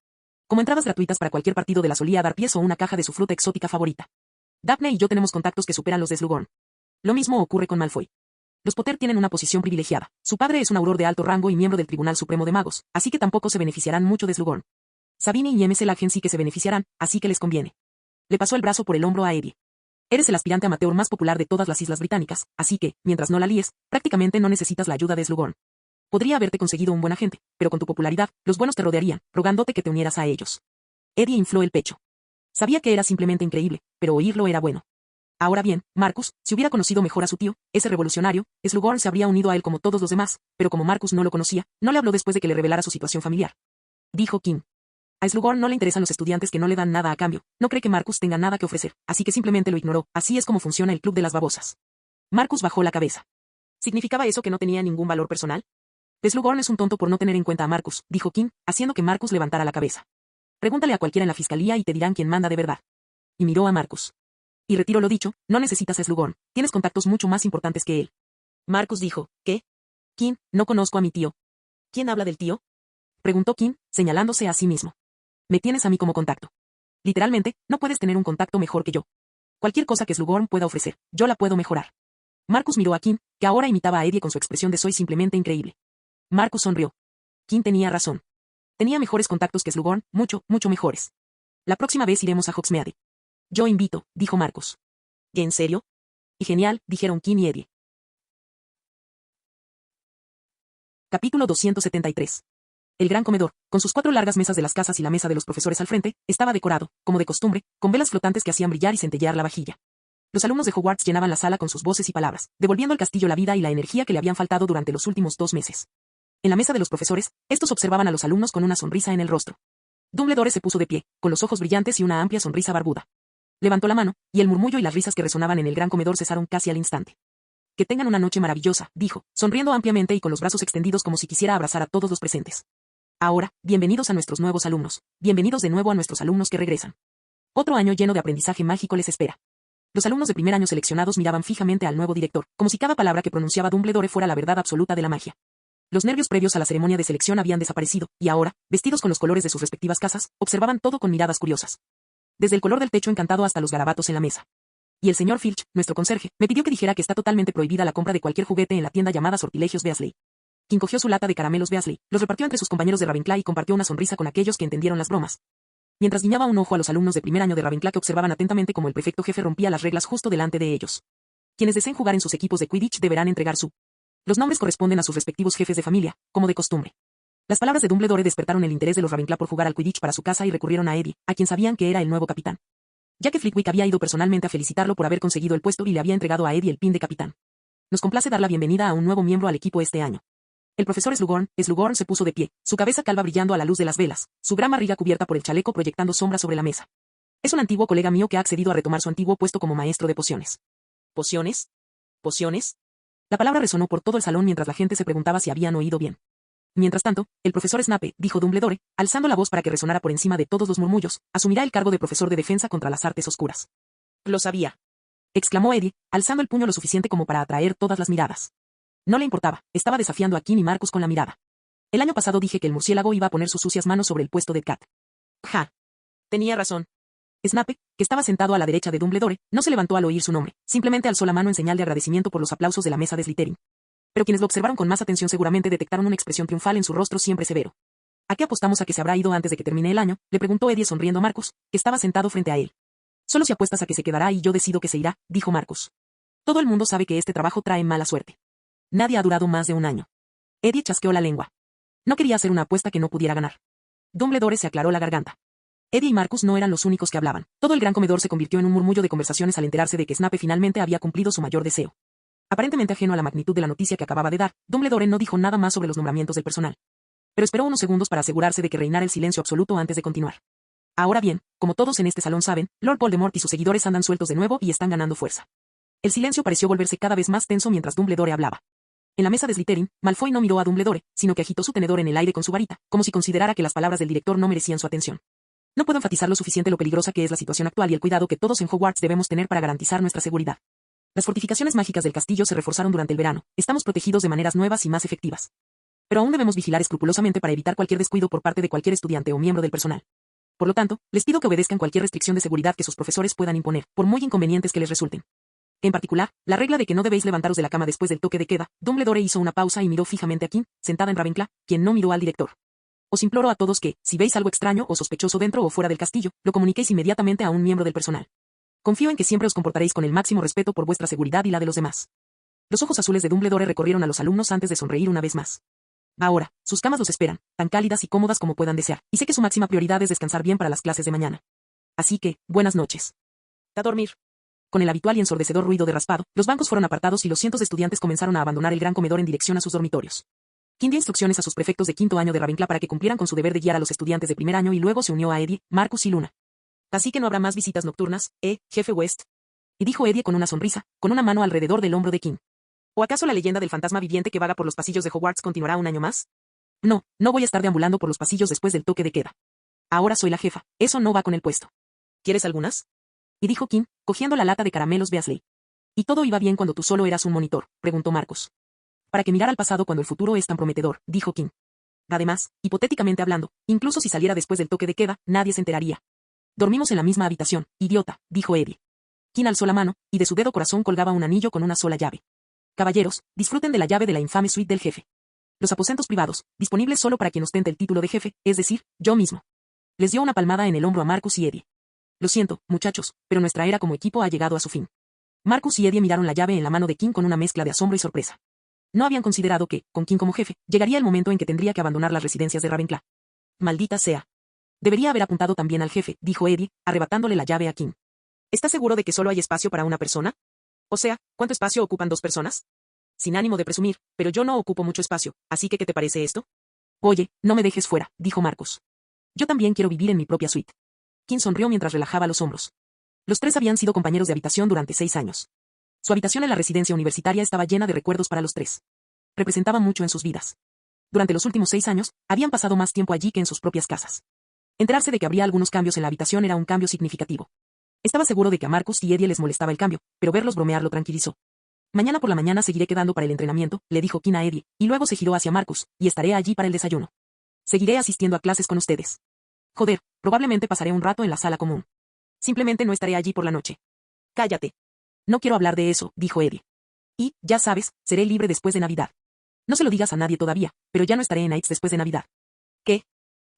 Como entradas gratuitas para cualquier partido de la solía dar pies o una caja de su fruta exótica favorita. Daphne y yo tenemos contactos que superan los de Slughorn. Lo mismo ocurre con Malfoy. Los Potter tienen una posición privilegiada. Su padre es un auror de alto rango y miembro del Tribunal Supremo de Magos, así que tampoco se beneficiarán mucho de Slughorn. Sabine y McLaggen sí que se beneficiarán, así que les conviene. Le pasó el brazo por el hombro a Eddie. Eres el aspirante amateur más popular de todas las Islas Británicas, así que, mientras no la líes, prácticamente no necesitas la ayuda de Slughorn. Podría haberte conseguido un buen agente, pero con tu popularidad, los buenos te rodearían, rogándote que te unieras a ellos. Eddie infló el pecho. Sabía que era simplemente increíble, pero oírlo era bueno. Ahora bien, Marcus, si hubiera conocido mejor a su tío, ese revolucionario, Slughorn se habría unido a él como todos los demás, pero como Marcus no lo conocía, no le habló después de que le revelara su situación familiar. Dijo Kim. A Slughorn no le interesan los estudiantes que no le dan nada a cambio, no cree que Marcus tenga nada que ofrecer, así que simplemente lo ignoró, así es como funciona el club de las babosas. Marcus bajó la cabeza. ¿Significaba eso que no tenía ningún valor personal? Slughorn es un tonto por no tener en cuenta a Marcus, dijo Kim, haciendo que Marcus levantara la cabeza. Pregúntale a cualquiera en la fiscalía y te dirán quién manda de verdad. Y miró a Marcus. Y retiro lo dicho, no necesitas a Slughorn, tienes contactos mucho más importantes que él. Marcus dijo, ¿qué? Kim, no conozco a mi tío. ¿Quién habla del tío? Preguntó Kim, señalándose a sí mismo. Me tienes a mí como contacto. Literalmente, no puedes tener un contacto mejor que yo. Cualquier cosa que Slughorn pueda ofrecer, yo la puedo mejorar. Marcus miró a Kim, que ahora imitaba a Eddie con su expresión de soy simplemente increíble. Marcus sonrió. Kim tenía razón. Tenía mejores contactos que Slughorn, mucho, mucho mejores. La próxima vez iremos a Hogsmeade. Yo invito, dijo Marcus. ¿Y en serio? Y genial, dijeron Kim y Eddie. Capítulo 273. El gran comedor, con sus 4 largas mesas de las casas y la mesa de los profesores al frente, estaba decorado, como de costumbre, con velas flotantes que hacían brillar y centellear la vajilla. Los alumnos de Hogwarts llenaban la sala con sus voces y palabras, devolviendo al castillo la vida y la energía que le habían faltado durante los últimos 2 meses. En la mesa de los profesores, estos observaban a los alumnos con una sonrisa en el rostro. Dumbledore se puso de pie, con los ojos brillantes y una amplia sonrisa barbuda. Levantó la mano, y el murmullo y las risas que resonaban en el gran comedor cesaron casi al instante. Que tengan una noche maravillosa, dijo, sonriendo ampliamente y con los brazos extendidos como si quisiera abrazar a todos los presentes. Ahora, bienvenidos a nuestros nuevos alumnos, bienvenidos de nuevo a nuestros alumnos que regresan. Otro año lleno de aprendizaje mágico les espera. Los alumnos de primer año seleccionados miraban fijamente al nuevo director, como si cada palabra que pronunciaba Dumbledore fuera la verdad absoluta de la magia. Los nervios previos a la ceremonia de selección habían desaparecido, y ahora, vestidos con los colores de sus respectivas casas, observaban todo con miradas curiosas. Desde el color del techo encantado hasta los garabatos en la mesa. Y el señor Filch, nuestro conserje, me pidió que dijera que está totalmente prohibida la compra de cualquier juguete en la tienda llamada Sortilegios Weasley. Quien cogió su lata de caramelos Weasley, los repartió entre sus compañeros de Ravenclaw y compartió una sonrisa con aquellos que entendieron las bromas. Mientras guiñaba un ojo a los alumnos de primer año de Ravenclaw que observaban atentamente como el prefecto jefe rompía las reglas justo delante de ellos. Quienes deseen jugar en sus equipos de Quidditch deberán entregar su. Los nombres corresponden a sus respectivos jefes de familia, como de costumbre. Las palabras de Dumbledore despertaron el interés de los Ravenclaw por jugar al Quidditch para su casa y recurrieron a Eddie, a quien sabían que era el nuevo capitán. Ya que Flitwick había ido personalmente a felicitarlo por haber conseguido el puesto y le había entregado a Eddie el pin de capitán. Nos complace dar la bienvenida a un nuevo miembro al equipo este año. El profesor Slughorn se puso de pie, su cabeza calva brillando a la luz de las velas, su gran barriga cubierta por el chaleco proyectando sombra sobre la mesa. Es un antiguo colega mío que ha accedido a retomar su antiguo puesto como maestro de pociones. ¿Pociones? ¿Pociones? La palabra resonó por todo el salón mientras la gente se preguntaba si habían oído bien. Mientras tanto, el profesor Snape, dijo Dumbledore, alzando la voz para que resonara por encima de todos los murmullos, asumirá el cargo de profesor de defensa contra las artes oscuras. Lo sabía. Exclamó Eddie, alzando el puño lo suficiente como para atraer todas las miradas. No le importaba, estaba desafiando a Kim y Marcus con la mirada. El año pasado dije que el murciélago iba a poner sus sucias manos sobre el puesto de Cat. Ja. Tenía razón. Snape, que estaba sentado a la derecha de Dumbledore, no se levantó al oír su nombre, simplemente alzó la mano en señal de agradecimiento por los aplausos de la mesa de Slytherin. Pero quienes lo observaron con más atención seguramente detectaron una expresión triunfal en su rostro siempre severo. ¿A qué apostamos a que se habrá ido antes de que termine el año?, le preguntó Eddie sonriendo a Marcus, que estaba sentado frente a él. Solo si apuestas a que se quedará y yo decido que se irá, dijo Marcus. Todo el mundo sabe que este trabajo trae mala suerte. Nadie ha durado más de un año. Eddie chasqueó la lengua. No quería hacer una apuesta que no pudiera ganar. Dumbledore se aclaró la garganta. Eddie y Marcus no eran los únicos que hablaban. Todo el gran comedor se convirtió en un murmullo de conversaciones al enterarse de que Snape finalmente había cumplido su mayor deseo. Aparentemente ajeno a la magnitud de la noticia que acababa de dar, Dumbledore no dijo nada más sobre los nombramientos del personal. Pero esperó unos segundos para asegurarse de que reinara el silencio absoluto antes de continuar. Ahora bien, como todos en este salón saben, Lord Voldemort y sus seguidores andan sueltos de nuevo y están ganando fuerza. El silencio pareció volverse cada vez más tenso mientras Dumbledore hablaba. En la mesa de Slytherin, Malfoy no miró a Dumbledore, sino que agitó su tenedor en el aire con su varita, como si considerara que las palabras del director no merecían su atención. No puedo enfatizar lo suficiente lo peligrosa que es la situación actual y el cuidado que todos en Hogwarts debemos tener para garantizar nuestra seguridad. Las fortificaciones mágicas del castillo se reforzaron durante el verano, estamos protegidos de maneras nuevas y más efectivas. Pero aún debemos vigilar escrupulosamente para evitar cualquier descuido por parte de cualquier estudiante o miembro del personal. Por lo tanto, les pido que obedezcan cualquier restricción de seguridad que sus profesores puedan imponer, por muy inconvenientes que les resulten. En particular, la regla de que no debéis levantaros de la cama después del toque de queda. Dumbledore hizo una pausa y miró fijamente a Kim, sentada en Ravenclaw, quien no miró al director. Os imploro a todos que, si veis algo extraño o sospechoso dentro o fuera del castillo, lo comuniquéis inmediatamente a un miembro del personal. Confío en que siempre os comportaréis con el máximo respeto por vuestra seguridad y la de los demás. Los ojos azules de Dumbledore recorrieron a los alumnos antes de sonreír una vez más. Ahora, sus camas los esperan, tan cálidas y cómodas como puedan desear, y sé que su máxima prioridad es descansar bien para las clases de mañana. Así que, buenas noches. A dormir. con el habitual y ensordecedor ruido de raspado, los bancos fueron apartados y los cientos de estudiantes comenzaron a abandonar el gran comedor en dirección a sus dormitorios. Kim dio instrucciones a sus prefectos de quinto año de Ravenclaw para que cumplieran con su deber de guiar a los estudiantes de primer año y luego se unió a Eddie, Marcus y Luna. Así que no habrá más visitas nocturnas, jefe West. Y dijo Eddie con una sonrisa, con una mano alrededor del hombro de Kim. ¿O acaso la leyenda del fantasma viviente que vaga por los pasillos de Hogwarts continuará un año más? No, no voy a estar deambulando por los pasillos después del toque de queda. Ahora soy la jefa, eso no va con el puesto. ¿Quieres algunas? Y dijo Kim, cogiendo la lata de caramelos Beasley. ¿Y todo iba bien cuando tú solo eras un monitor?, preguntó Marcus. Para que mirar al pasado cuando el futuro es tan prometedor, dijo Kim. Además, hipotéticamente hablando, incluso si saliera después del toque de queda, nadie se enteraría. Dormimos en la misma habitación, idiota, dijo Eddie. Kim alzó la mano, y de su dedo corazón colgaba un anillo con una sola llave. Caballeros, disfruten de la llave de la infame suite del jefe. Los aposentos privados, disponibles solo para quien ostente el título de jefe, es decir, yo mismo. Les dio una palmada en el hombro a Marcus y Eddie. Lo siento, muchachos, pero nuestra era como equipo ha llegado a su fin. Marcus y Eddie miraron la llave en la mano de Kim con una mezcla de asombro y sorpresa. No habían considerado que, con Kim como jefe, llegaría el momento en que tendría que abandonar las residencias de Ravenclaw. Maldita sea. Debería haber apuntado también al jefe, dijo Eddie, arrebatándole la llave a Kim. ¿Estás seguro de que solo hay espacio para una persona? O sea, ¿cuánto espacio ocupan 2 personas? Sin ánimo de presumir, pero yo no ocupo mucho espacio, así que ¿qué te parece esto? Oye, no me dejes fuera, dijo Marcus. Yo también quiero vivir en mi propia suite. Kim sonrió mientras relajaba los hombros. Los 3 habían sido compañeros de habitación durante 6 años. Su habitación en la residencia universitaria estaba llena de recuerdos para los 3. Representaba mucho en sus vidas. Durante los últimos 6 años, habían pasado más tiempo allí que en sus propias casas. Enterarse de que habría algunos cambios en la habitación era un cambio significativo. Estaba seguro de que a Marcus y Eddie les molestaba el cambio, pero verlos bromear lo tranquilizó. Mañana por la mañana seguiré quedando para el entrenamiento, le dijo Kim a Eddie, y luego se giró hacia Marcus, y estaré allí para el desayuno. Seguiré asistiendo a clases con ustedes. Joder, probablemente pasaré un rato en la sala común. Simplemente no estaré allí por la noche. Cállate. No quiero hablar de eso, dijo Eddie. Y, ya sabes, seré libre después de Navidad. No se lo digas a nadie todavía, pero ya no estaré en Knights después de Navidad. ¿Qué?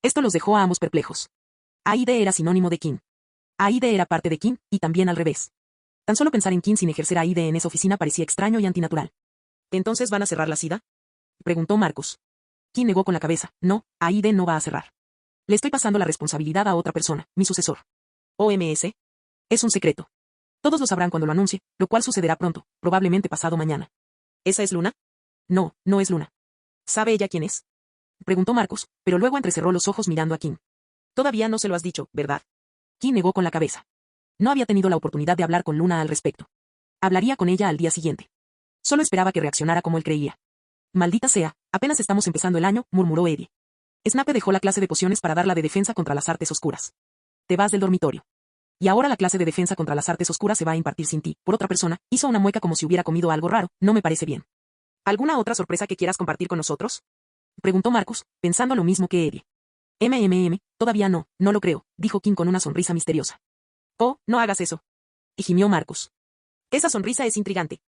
Esto los dejó a ambos perplejos. Aide era sinónimo de Kim. Aide era parte de Kim, y también al revés. Tan solo pensar en Kim sin ejercer Aide en esa oficina parecía extraño y antinatural. ¿Entonces van a cerrar la SIDA? Preguntó Marcus. Kim negó con la cabeza. No, Aide no va a cerrar. Le estoy pasando la responsabilidad a otra persona, mi sucesor. OMS. Es un secreto. Todos lo sabrán cuando lo anuncie, lo cual sucederá pronto, probablemente pasado mañana. ¿Esa es Luna? No, no es Luna. ¿Sabe ella quién es? Preguntó Marcus, pero luego entrecerró los ojos mirando a Kim. Todavía no se lo has dicho, ¿verdad? Kim negó con la cabeza. No había tenido la oportunidad de hablar con Luna al respecto. Hablaría con ella al día siguiente. Solo esperaba que reaccionara como él creía. Maldita sea, apenas estamos empezando el año, murmuró Eddie. Snape dejó la clase de pociones para dar la de defensa contra las artes oscuras. Te vas del dormitorio. Y ahora la clase de defensa contra las artes oscuras se va a impartir sin ti, por otra persona. Hizo una mueca como si hubiera comido algo raro, no me parece bien. ¿Alguna otra sorpresa que quieras compartir con nosotros? Preguntó Marcus, pensando lo mismo que Eddie. Todavía no, no lo creo, dijo Kim con una sonrisa misteriosa. Oh, no hagas eso. Y gimió Marcus. Esa sonrisa es intrigante.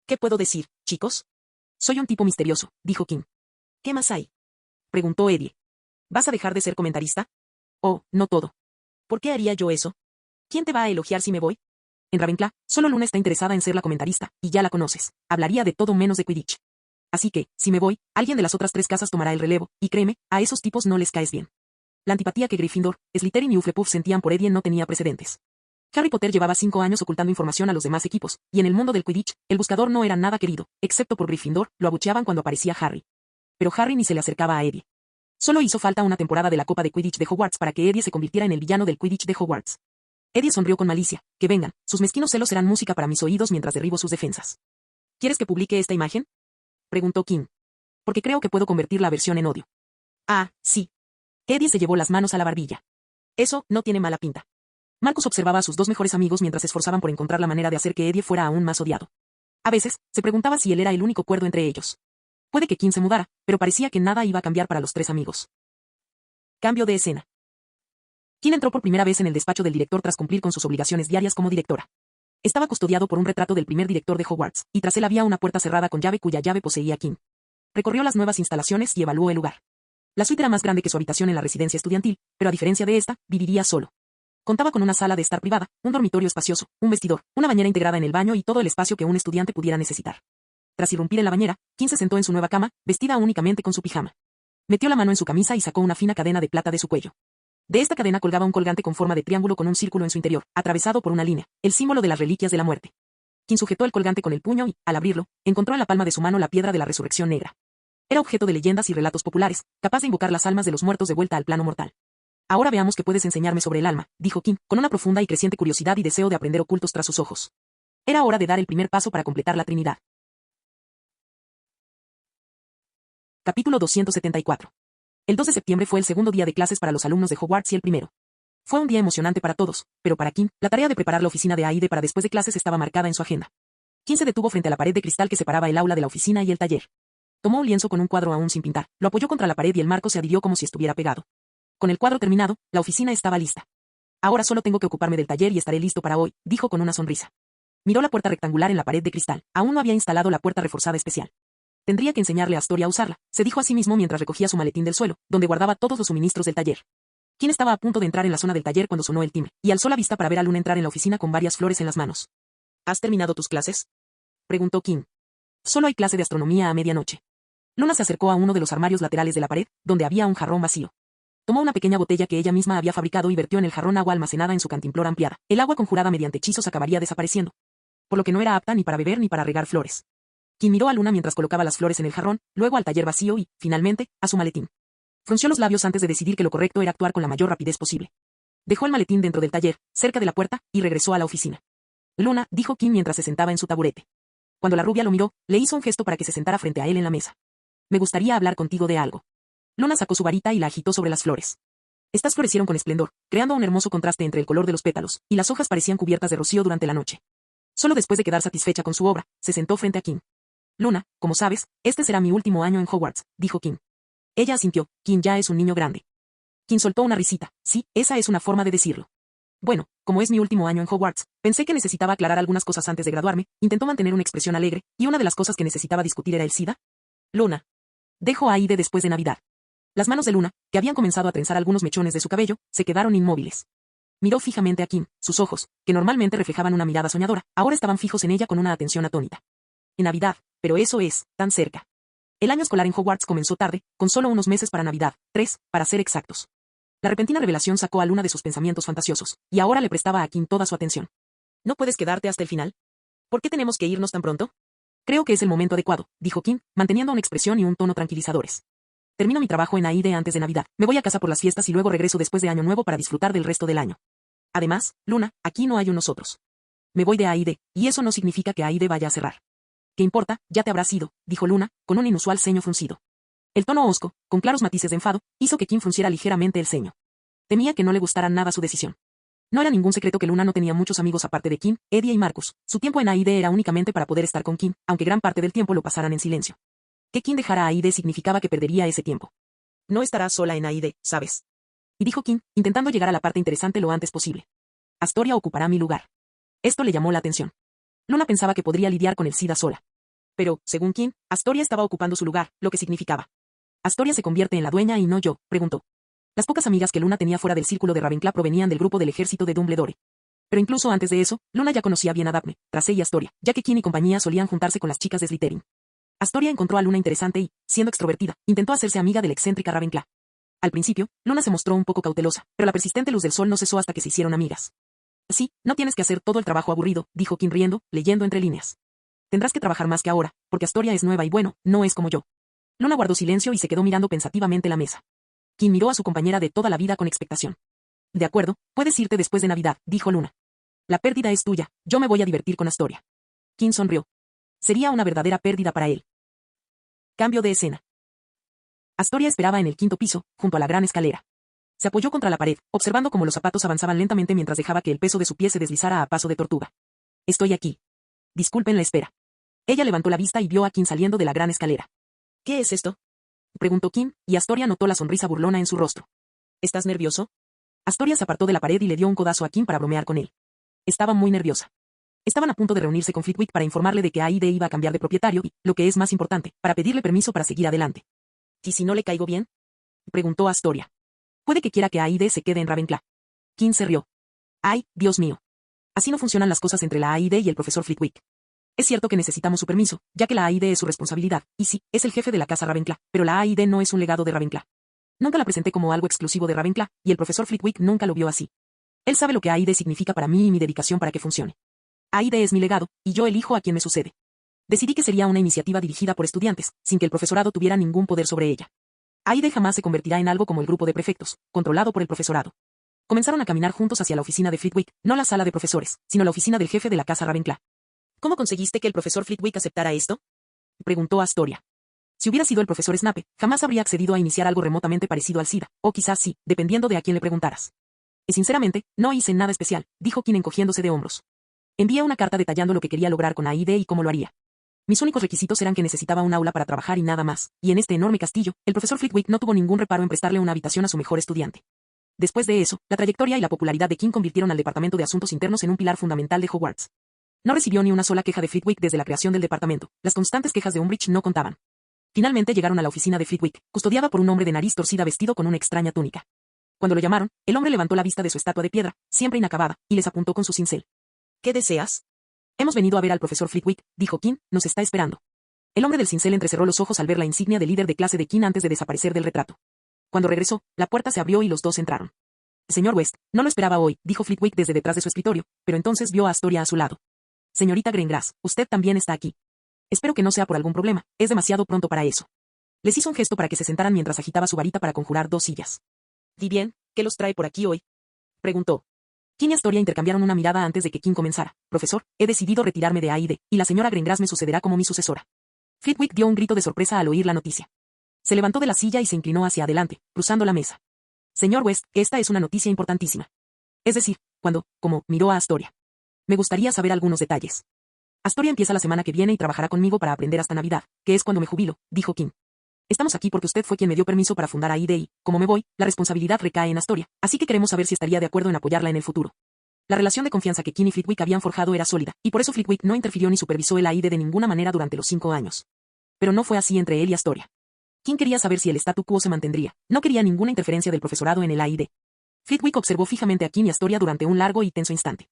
¿Qué puedo decir, chicos? Soy un tipo misterioso, dijo Kim. ¿Qué más hay? Preguntó Eddie. ¿Vas a dejar de ser comentarista? Oh, no todo. ¿Por qué haría yo eso? ¿Quién te va a elogiar si me voy? En Ravenclaw, solo Luna está interesada en ser la comentarista, y ya la conoces. Hablaría de todo menos de Quidditch. Así que, si me voy, alguien de las otras 3 casas tomará el relevo, y créeme, a esos tipos no les caes bien. La antipatía que Gryffindor, Slytherin y Hufflepuff sentían por Eddie no tenía precedentes. Harry Potter llevaba 5 años ocultando información a los demás equipos, y en el mundo del Quidditch, el buscador no era nada querido, excepto por Gryffindor, lo abucheaban cuando aparecía Harry. Pero Harry ni se le acercaba a Eddie. Solo hizo falta una temporada de la Copa de Quidditch de Hogwarts para que Eddie se convirtiera en el villano del Quidditch de Hogwarts. Eddie sonrió con malicia. Que vengan, sus mezquinos celos serán música para mis oídos mientras derribo sus defensas. ¿Quieres que publique esta imagen? Preguntó Kim. Porque creo que puedo convertir la aversión en odio. Ah, sí. Eddie se llevó las manos a la barbilla. Eso no tiene mala pinta. Marcus observaba a sus 2 mejores amigos mientras se esforzaban por encontrar la manera de hacer que Eddie fuera aún más odiado. A veces, se preguntaba si él era el único cuerdo entre ellos. Puede que Kim se mudara, pero parecía que nada iba a cambiar para los 3 amigos. Cambio de escena. Kim entró por primera vez en el despacho del director tras cumplir con sus obligaciones diarias como directora. Estaba custodiado por un retrato del primer director de Hogwarts, y tras él había una puerta cerrada con llave cuya llave poseía Kim. Recorrió las nuevas instalaciones y evaluó el lugar. La suite era más grande que su habitación en la residencia estudiantil, pero a diferencia de esta, viviría solo. Contaba con una sala de estar privada, un dormitorio espacioso, un vestidor, una bañera integrada en el baño y todo el espacio que un estudiante pudiera necesitar. Tras irrumpir en la bañera, Kim se sentó en su nueva cama, vestida únicamente con su pijama. Metió la mano en su camisa y sacó una fina cadena de plata de su cuello. De esta cadena colgaba un colgante con forma de triángulo con un círculo en su interior, atravesado por una línea, el símbolo de las reliquias de la muerte. Kim sujetó el colgante con el puño y, al abrirlo, encontró en la palma de su mano la piedra de la resurrección negra. Era objeto de leyendas y relatos populares, capaz de invocar las almas de los muertos de vuelta al plano mortal. Ahora veamos qué puedes enseñarme sobre el alma, dijo Kim, con una profunda y creciente curiosidad y deseo de aprender ocultos tras sus ojos. Era hora de dar el primer paso para completar la Trinidad. Capítulo 274. El 2 de septiembre fue el segundo día de clases para los alumnos de Hogwarts y el primero. Fue un día emocionante para todos, pero para Kim, la tarea de preparar la oficina de Aide para después de clases estaba marcada en su agenda. Kim se detuvo frente a la pared de cristal que separaba el aula de la oficina y el taller. Tomó un lienzo con un cuadro aún sin pintar, lo apoyó contra la pared y el marco se adhirió como si estuviera pegado. Con el cuadro terminado, la oficina estaba lista. Ahora solo tengo que ocuparme del taller y estaré listo para hoy, dijo con una sonrisa. Miró la puerta rectangular en la pared de cristal. Aún no había instalado la puerta reforzada especial. Tendría que enseñarle a Astoria a usarla, se dijo a sí mismo mientras recogía su maletín del suelo, donde guardaba todos los suministros del taller. Kim estaba a punto de entrar en la zona del taller cuando sonó el timbre, y alzó la vista para ver a Luna entrar en la oficina con varias flores en las manos. ¿Has terminado tus clases?, preguntó Kim. Solo hay clase de astronomía a medianoche. Luna se acercó a uno de los armarios laterales de la pared, donde había un jarrón vacío. Tomó una pequeña botella que ella misma había fabricado y vertió en el jarrón agua almacenada en su cantimplora ampliada. El agua conjurada mediante hechizos acabaría desapareciendo, por lo que no era apta ni para beber ni para regar flores. Kim miró a Luna mientras colocaba las flores en el jarrón, luego al taller vacío y, finalmente, a su maletín. Frunció los labios antes de decidir que lo correcto era actuar con la mayor rapidez posible. Dejó el maletín dentro del taller, cerca de la puerta, y regresó a la oficina. Luna, dijo Kim mientras se sentaba en su taburete. Cuando la rubia lo miró, le hizo un gesto para que se sentara frente a él en la mesa. Me gustaría hablar contigo de algo. Luna sacó su varita y la agitó sobre las flores. Estas florecieron con esplendor, creando un hermoso contraste entre el color de los pétalos, y las hojas parecían cubiertas de rocío durante la noche. Solo después de quedar satisfecha con su obra, se sentó frente a Kim. Luna, como sabes, este será mi último año en Hogwarts, dijo Kim. Ella asintió. Kim ya es un niño grande. Kim soltó una risita. Sí, esa es una forma de decirlo. Bueno, como es mi último año en Hogwarts, pensé que necesitaba aclarar algunas cosas antes de graduarme, intentó mantener una expresión alegre, y una de las cosas que necesitaba discutir era el SIDA. Luna. Dejó a Aide después de Navidad. Las manos de Luna, que habían comenzado a trenzar algunos mechones de su cabello, se quedaron inmóviles. Miró fijamente a Kim, sus ojos, que normalmente reflejaban una mirada soñadora, ahora estaban fijos en ella con una atención atónita. En Navidad, pero eso es, tan cerca. El año escolar en Hogwarts comenzó tarde, con solo unos meses para Navidad, 3, para ser exactos. La repentina revelación sacó a Luna de sus pensamientos fantasiosos, y ahora le prestaba a Kim toda su atención. ¿No puedes quedarte hasta el final? ¿Por qué tenemos que irnos tan pronto? Creo que es el momento adecuado, dijo Kim, manteniendo una expresión y un tono tranquilizadores. Termino mi trabajo en Aide antes de Navidad, me voy a casa por las fiestas y luego regreso después de Año Nuevo para disfrutar del resto del año. Además, Luna, aquí no hay un nosotros. Me voy de Aide, y eso no significa que Aide vaya a cerrar. ¿Qué importa? Ya te habrás ido, dijo Luna, con un inusual ceño fruncido. El tono hosco, con claros matices de enfado, hizo que Kim frunciera ligeramente el ceño. Temía que no le gustara nada su decisión. No era ningún secreto que Luna no tenía muchos amigos aparte de Kim, Eddie y Marcus. Su tiempo en Aide era únicamente para poder estar con Kim, aunque gran parte del tiempo lo pasaran en silencio. Que Kim dejara a Aide significaba que perdería ese tiempo. No estarás sola en Aide, ¿sabes? Y dijo Kim, intentando llegar a la parte interesante lo antes posible. Astoria ocupará mi lugar. Esto le llamó la atención. Luna pensaba que podría lidiar con el SIDA sola. Pero, según Kim, Astoria estaba ocupando su lugar, lo que significaba. ¿Astoria se convierte en la dueña y no yo?, preguntó. Las pocas amigas que Luna tenía fuera del círculo de Ravenclaw provenían del grupo del ejército de Dumbledore. Pero incluso antes de eso, Luna ya conocía bien a Daphne, Tracey y Astoria, ya que Kim y compañía solían juntarse con las chicas de Slytherin. Astoria encontró a Luna interesante y, siendo extrovertida, intentó hacerse amiga de la excéntrica Ravenclaw. Al principio, Luna se mostró un poco cautelosa, pero la persistente luz del sol no cesó hasta que se hicieron amigas. Sí, no tienes que hacer todo el trabajo aburrido, dijo Kim riendo, leyendo entre líneas. Tendrás que trabajar más que ahora, porque Astoria es nueva y bueno, no es como yo. Luna guardó silencio y se quedó mirando pensativamente la mesa. Kim miró a su compañera de toda la vida con expectación. De acuerdo, puedes irte después de Navidad, dijo Luna. La pérdida es tuya, yo me voy a divertir con Astoria. Kim sonrió. Sería una verdadera pérdida para él. Cambio de escena. Astoria esperaba en el quinto piso, junto a la gran escalera. Se apoyó contra la pared, observando cómo los zapatos avanzaban lentamente mientras dejaba que el peso de su pie se deslizara a paso de tortuga. Estoy aquí. Disculpen la espera. Ella levantó la vista y vio a Kim saliendo de la gran escalera. ¿Qué es esto?, preguntó Kim, y Astoria notó la sonrisa burlona en su rostro. ¿Estás nervioso? Astoria se apartó de la pared y le dio un codazo a Kim para bromear con él. Estaba muy nerviosa. Estaban a punto de reunirse con Flitwick para informarle de que Aide iba a cambiar de propietario y, lo que es más importante, para pedirle permiso para seguir adelante. ¿Y si no le caigo bien?, preguntó Astoria. Puede que quiera que Aide se quede en Ravenclaw. Kim se rió. Ay, Dios mío. Así no funcionan las cosas entre la Aide y el profesor Flitwick. Es cierto que necesitamos su permiso, ya que la Aide es su responsabilidad, y sí, es el jefe de la casa Ravenclaw, pero la Aide no es un legado de Ravenclaw. Nunca la presenté como algo exclusivo de Ravenclaw, y el profesor Flitwick nunca lo vio así. Él sabe lo que AID significa para mí y mi dedicación para que funcione. AID es mi legado, y yo elijo a quien me sucede. Decidí que sería una iniciativa dirigida por estudiantes, sin que el profesorado tuviera ningún poder sobre ella. AID jamás se convertirá en algo como el grupo de prefectos, controlado por el profesorado. Comenzaron a caminar juntos hacia la oficina de Flitwick, no la sala de profesores, sino la oficina del jefe de la casa Ravenclaw. ¿Cómo conseguiste que el profesor Flitwick aceptara esto?, preguntó Astoria. Si hubiera sido el profesor Snape, jamás habría accedido a iniciar algo remotamente parecido al SIDA, o quizás sí, dependiendo de a quién le preguntaras. Y sinceramente, no hice nada especial, dijo Quinn encogiéndose de hombros. Envié una carta detallando lo que quería lograr con AID y cómo lo haría. Mis únicos requisitos eran que necesitaba un aula para trabajar y nada más, y en este enorme castillo, el profesor Flitwick no tuvo ningún reparo en prestarle una habitación a su mejor estudiante. Después de eso, la trayectoria y la popularidad de Quinn convirtieron al Departamento de Asuntos Internos en un pilar fundamental de Hogwarts. No recibió ni una sola queja de Flitwick desde la creación del departamento, las constantes quejas de Umbridge no contaban. Finalmente llegaron a la oficina de Flitwick, custodiada por un hombre de nariz torcida vestido con una extraña túnica. Cuando lo llamaron, el hombre levantó la vista de su estatua de piedra, siempre inacabada, y les apuntó con su cincel. ¿Qué deseas? Hemos venido a ver al profesor Flitwick, dijo Quinn, nos está esperando. El hombre del cincel entrecerró los ojos al ver la insignia de líder de clase de Quinn antes de desaparecer del retrato. Cuando regresó, la puerta se abrió y los dos entraron. Señor West, no lo esperaba hoy, dijo Flitwick desde detrás de su escritorio, pero entonces vio a Astoria a su lado. Señorita Greengrass, usted también está aquí. Espero que no sea por algún problema, es demasiado pronto para eso. Les hizo un gesto para que se sentaran mientras agitaba su varita para conjurar 2 sillas. ¿Y bien, qué los trae por aquí hoy?, preguntó. Quinn y Astoria intercambiaron una mirada antes de que Quinn comenzara. Profesor, he decidido retirarme de AID, y la señora Greengrass me sucederá como mi sucesora. Flitwick dio un grito de sorpresa al oír la noticia. Se levantó de la silla y se inclinó hacia adelante, cruzando la mesa. Señor West, esta es una noticia importantísima. Es decir, como, miró a Astoria. Me gustaría saber algunos detalles. Astoria empieza la semana que viene y trabajará conmigo para aprender hasta Navidad, que es cuando me jubilo, dijo Quinn. Estamos aquí porque usted fue quien me dio permiso para fundar AID y, como me voy, la responsabilidad recae en Astoria, así que queremos saber si estaría de acuerdo en apoyarla en el futuro. La relación de confianza que Quinn y Flitwick habían forjado era sólida, y por eso Flitwick no interfirió ni supervisó el AID de ninguna manera durante los 5 años. Pero no fue así entre él y Astoria. Quinn quería saber si el statu quo se mantendría, no quería ninguna interferencia del profesorado en el AID. Flitwick observó fijamente a Quinn y Astoria durante un largo y tenso instante.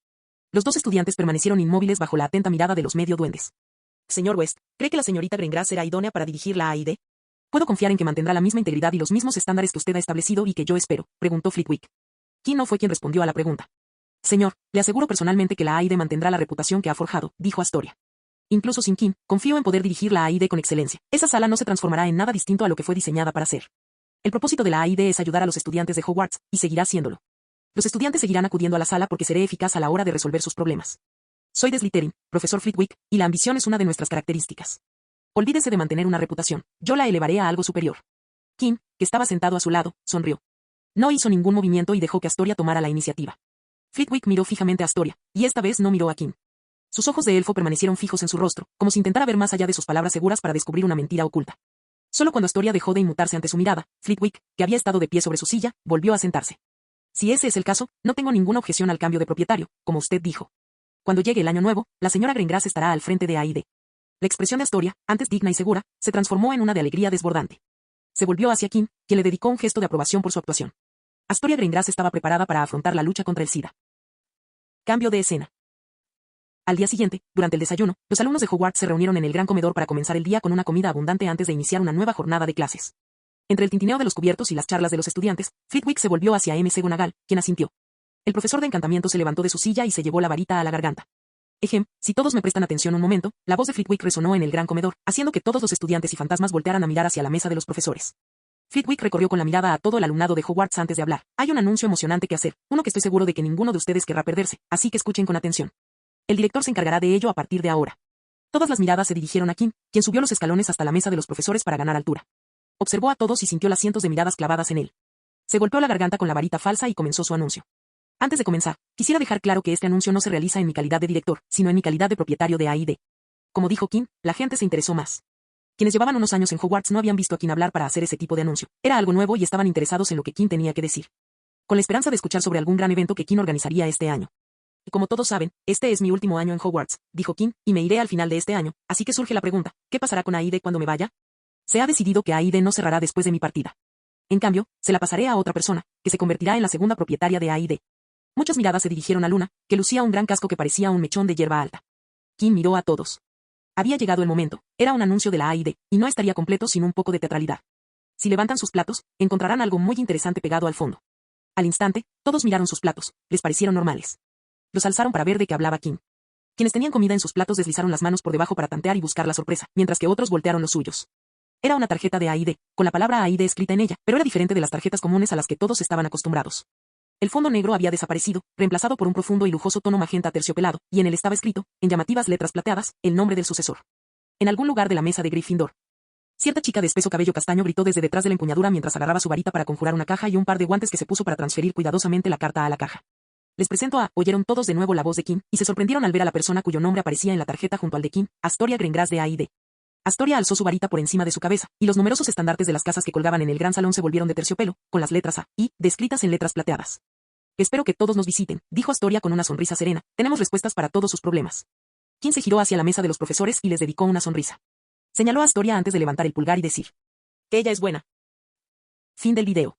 Los 2 estudiantes permanecieron inmóviles bajo la atenta mirada de los medio duendes. Señor West, ¿cree que la señorita Greengrass será idónea para dirigir la AID? ¿Puedo confiar en que mantendrá la misma integridad y los mismos estándares que usted ha establecido y que yo espero?, preguntó Flitwick. Quinn no fue quien respondió a la pregunta. Señor, le aseguro personalmente que la AID mantendrá la reputación que ha forjado, dijo Astoria. Incluso sin Quinn, confío en poder dirigir la AID con excelencia. Esa sala no se transformará en nada distinto a lo que fue diseñada para ser. El propósito de la AID es ayudar a los estudiantes de Hogwarts, y seguirá siéndolo. Los estudiantes seguirán acudiendo a la sala porque seré eficaz a la hora de resolver sus problemas. Soy de Slytherin, profesor Flitwick, y la ambición es una de nuestras características. Olvídese de mantener una reputación, yo la elevaré a algo superior. Quinn, que estaba sentado a su lado, sonrió. No hizo ningún movimiento y dejó que Astoria tomara la iniciativa. Flitwick miró fijamente a Astoria, y esta vez no miró a Quinn. Sus ojos de elfo permanecieron fijos en su rostro, como si intentara ver más allá de sus palabras seguras para descubrir una mentira oculta. Solo cuando Astoria dejó de inmutarse ante su mirada, Flitwick, que había estado de pie sobre su silla, volvió a sentarse. Si ese es el caso, no tengo ninguna objeción al cambio de propietario, como usted dijo. Cuando llegue el año nuevo, la señora Greengrass estará al frente de AID. La expresión de Astoria, antes digna y segura, se transformó en una de alegría desbordante. Se volvió hacia Quinn, quien le dedicó un gesto de aprobación por su actuación. Astoria Greengrass estaba preparada para afrontar la lucha contra el SIDA. Cambio de escena. Al día siguiente, durante el desayuno, los alumnos de Hogwarts se reunieron en el gran comedor para comenzar el día con una comida abundante antes de iniciar una nueva jornada de clases. Entre el tintineo de los cubiertos y las charlas de los estudiantes, Flitwick se volvió hacia McGonagall, quien asintió. El profesor de encantamiento se levantó de su silla y se llevó la varita a la garganta. Si todos me prestan atención un momento, la voz de Flitwick resonó en el gran comedor, haciendo que todos los estudiantes y fantasmas voltearan a mirar hacia la mesa de los profesores. Flitwick recorrió con la mirada a todo el alumnado de Hogwarts antes de hablar. Hay un anuncio emocionante que hacer, uno que estoy seguro de que ninguno de ustedes querrá perderse, así que escuchen con atención. El director se encargará de ello a partir de ahora. Todas las miradas se dirigieron a Quinn, quien subió los escalones hasta la mesa de los profesores para ganar altura. Observó a todos y sintió las cientos de miradas clavadas en él. Se golpeó la garganta con la varita falsa y comenzó su anuncio. Antes de comenzar, quisiera dejar claro que este anuncio no se realiza en mi calidad de director, sino en mi calidad de propietario de AID. Como dijo Quinn, la gente se interesó más. Quienes llevaban unos años en Hogwarts no habían visto a Quinn hablar para hacer ese tipo de anuncio. Era algo nuevo y estaban interesados en lo que Quinn tenía que decir. Con la esperanza de escuchar sobre algún gran evento que Quinn organizaría este año. Y como todos saben, este es mi último año en Hogwarts, dijo Quinn, y me iré al final de este año, así que surge la pregunta, ¿qué pasará con AID cuando me vaya? Se ha decidido que AID no cerrará después de mi partida. En cambio, se la pasaré a otra persona, que se convertirá en la segunda propietaria de AID. Muchas miradas se dirigieron a Luna, que lucía un gran casco que parecía un mechón de hierba alta. Quinn miró a todos. Había llegado el momento, era un anuncio de la AID, y no estaría completo sin un poco de teatralidad. Si levantan sus platos, encontrarán algo muy interesante pegado al fondo. Al instante, todos miraron sus platos, les parecieron normales. Los alzaron para ver de qué hablaba Kim. Quienes tenían comida en sus platos deslizaron las manos por debajo para tantear y buscar la sorpresa, mientras que otros voltearon los suyos. Era una tarjeta de AID, con la palabra AID escrita en ella, pero era diferente de las tarjetas comunes a las que todos estaban acostumbrados. El fondo negro había desaparecido, reemplazado por un profundo y lujoso tono magenta aterciopelado, y en él estaba escrito, en llamativas letras plateadas, el nombre del sucesor. En algún lugar de la mesa de Gryffindor, cierta chica de espeso cabello castaño gritó desde detrás de la empuñadura mientras agarraba su varita para conjurar una caja y un par de guantes que se puso para transferir cuidadosamente la carta a la caja. Les presento a, oyeron todos de nuevo la voz de Kim, y se sorprendieron al ver a la persona cuyo nombre aparecía en la tarjeta junto al de Kim, Astoria Greengrass de AID. Astoria alzó su varita por encima de su cabeza, y los numerosos estandartes de las casas que colgaban en el gran salón se volvieron de terciopelo, con las letras A y descritas en letras plateadas. Espero que todos nos visiten, dijo Astoria con una sonrisa serena. Tenemos respuestas para todos sus problemas. Kim se giró hacia la mesa de los profesores y les dedicó una sonrisa. Señaló a Astoria antes de levantar el pulgar y decir: que ella es buena. Fin del video.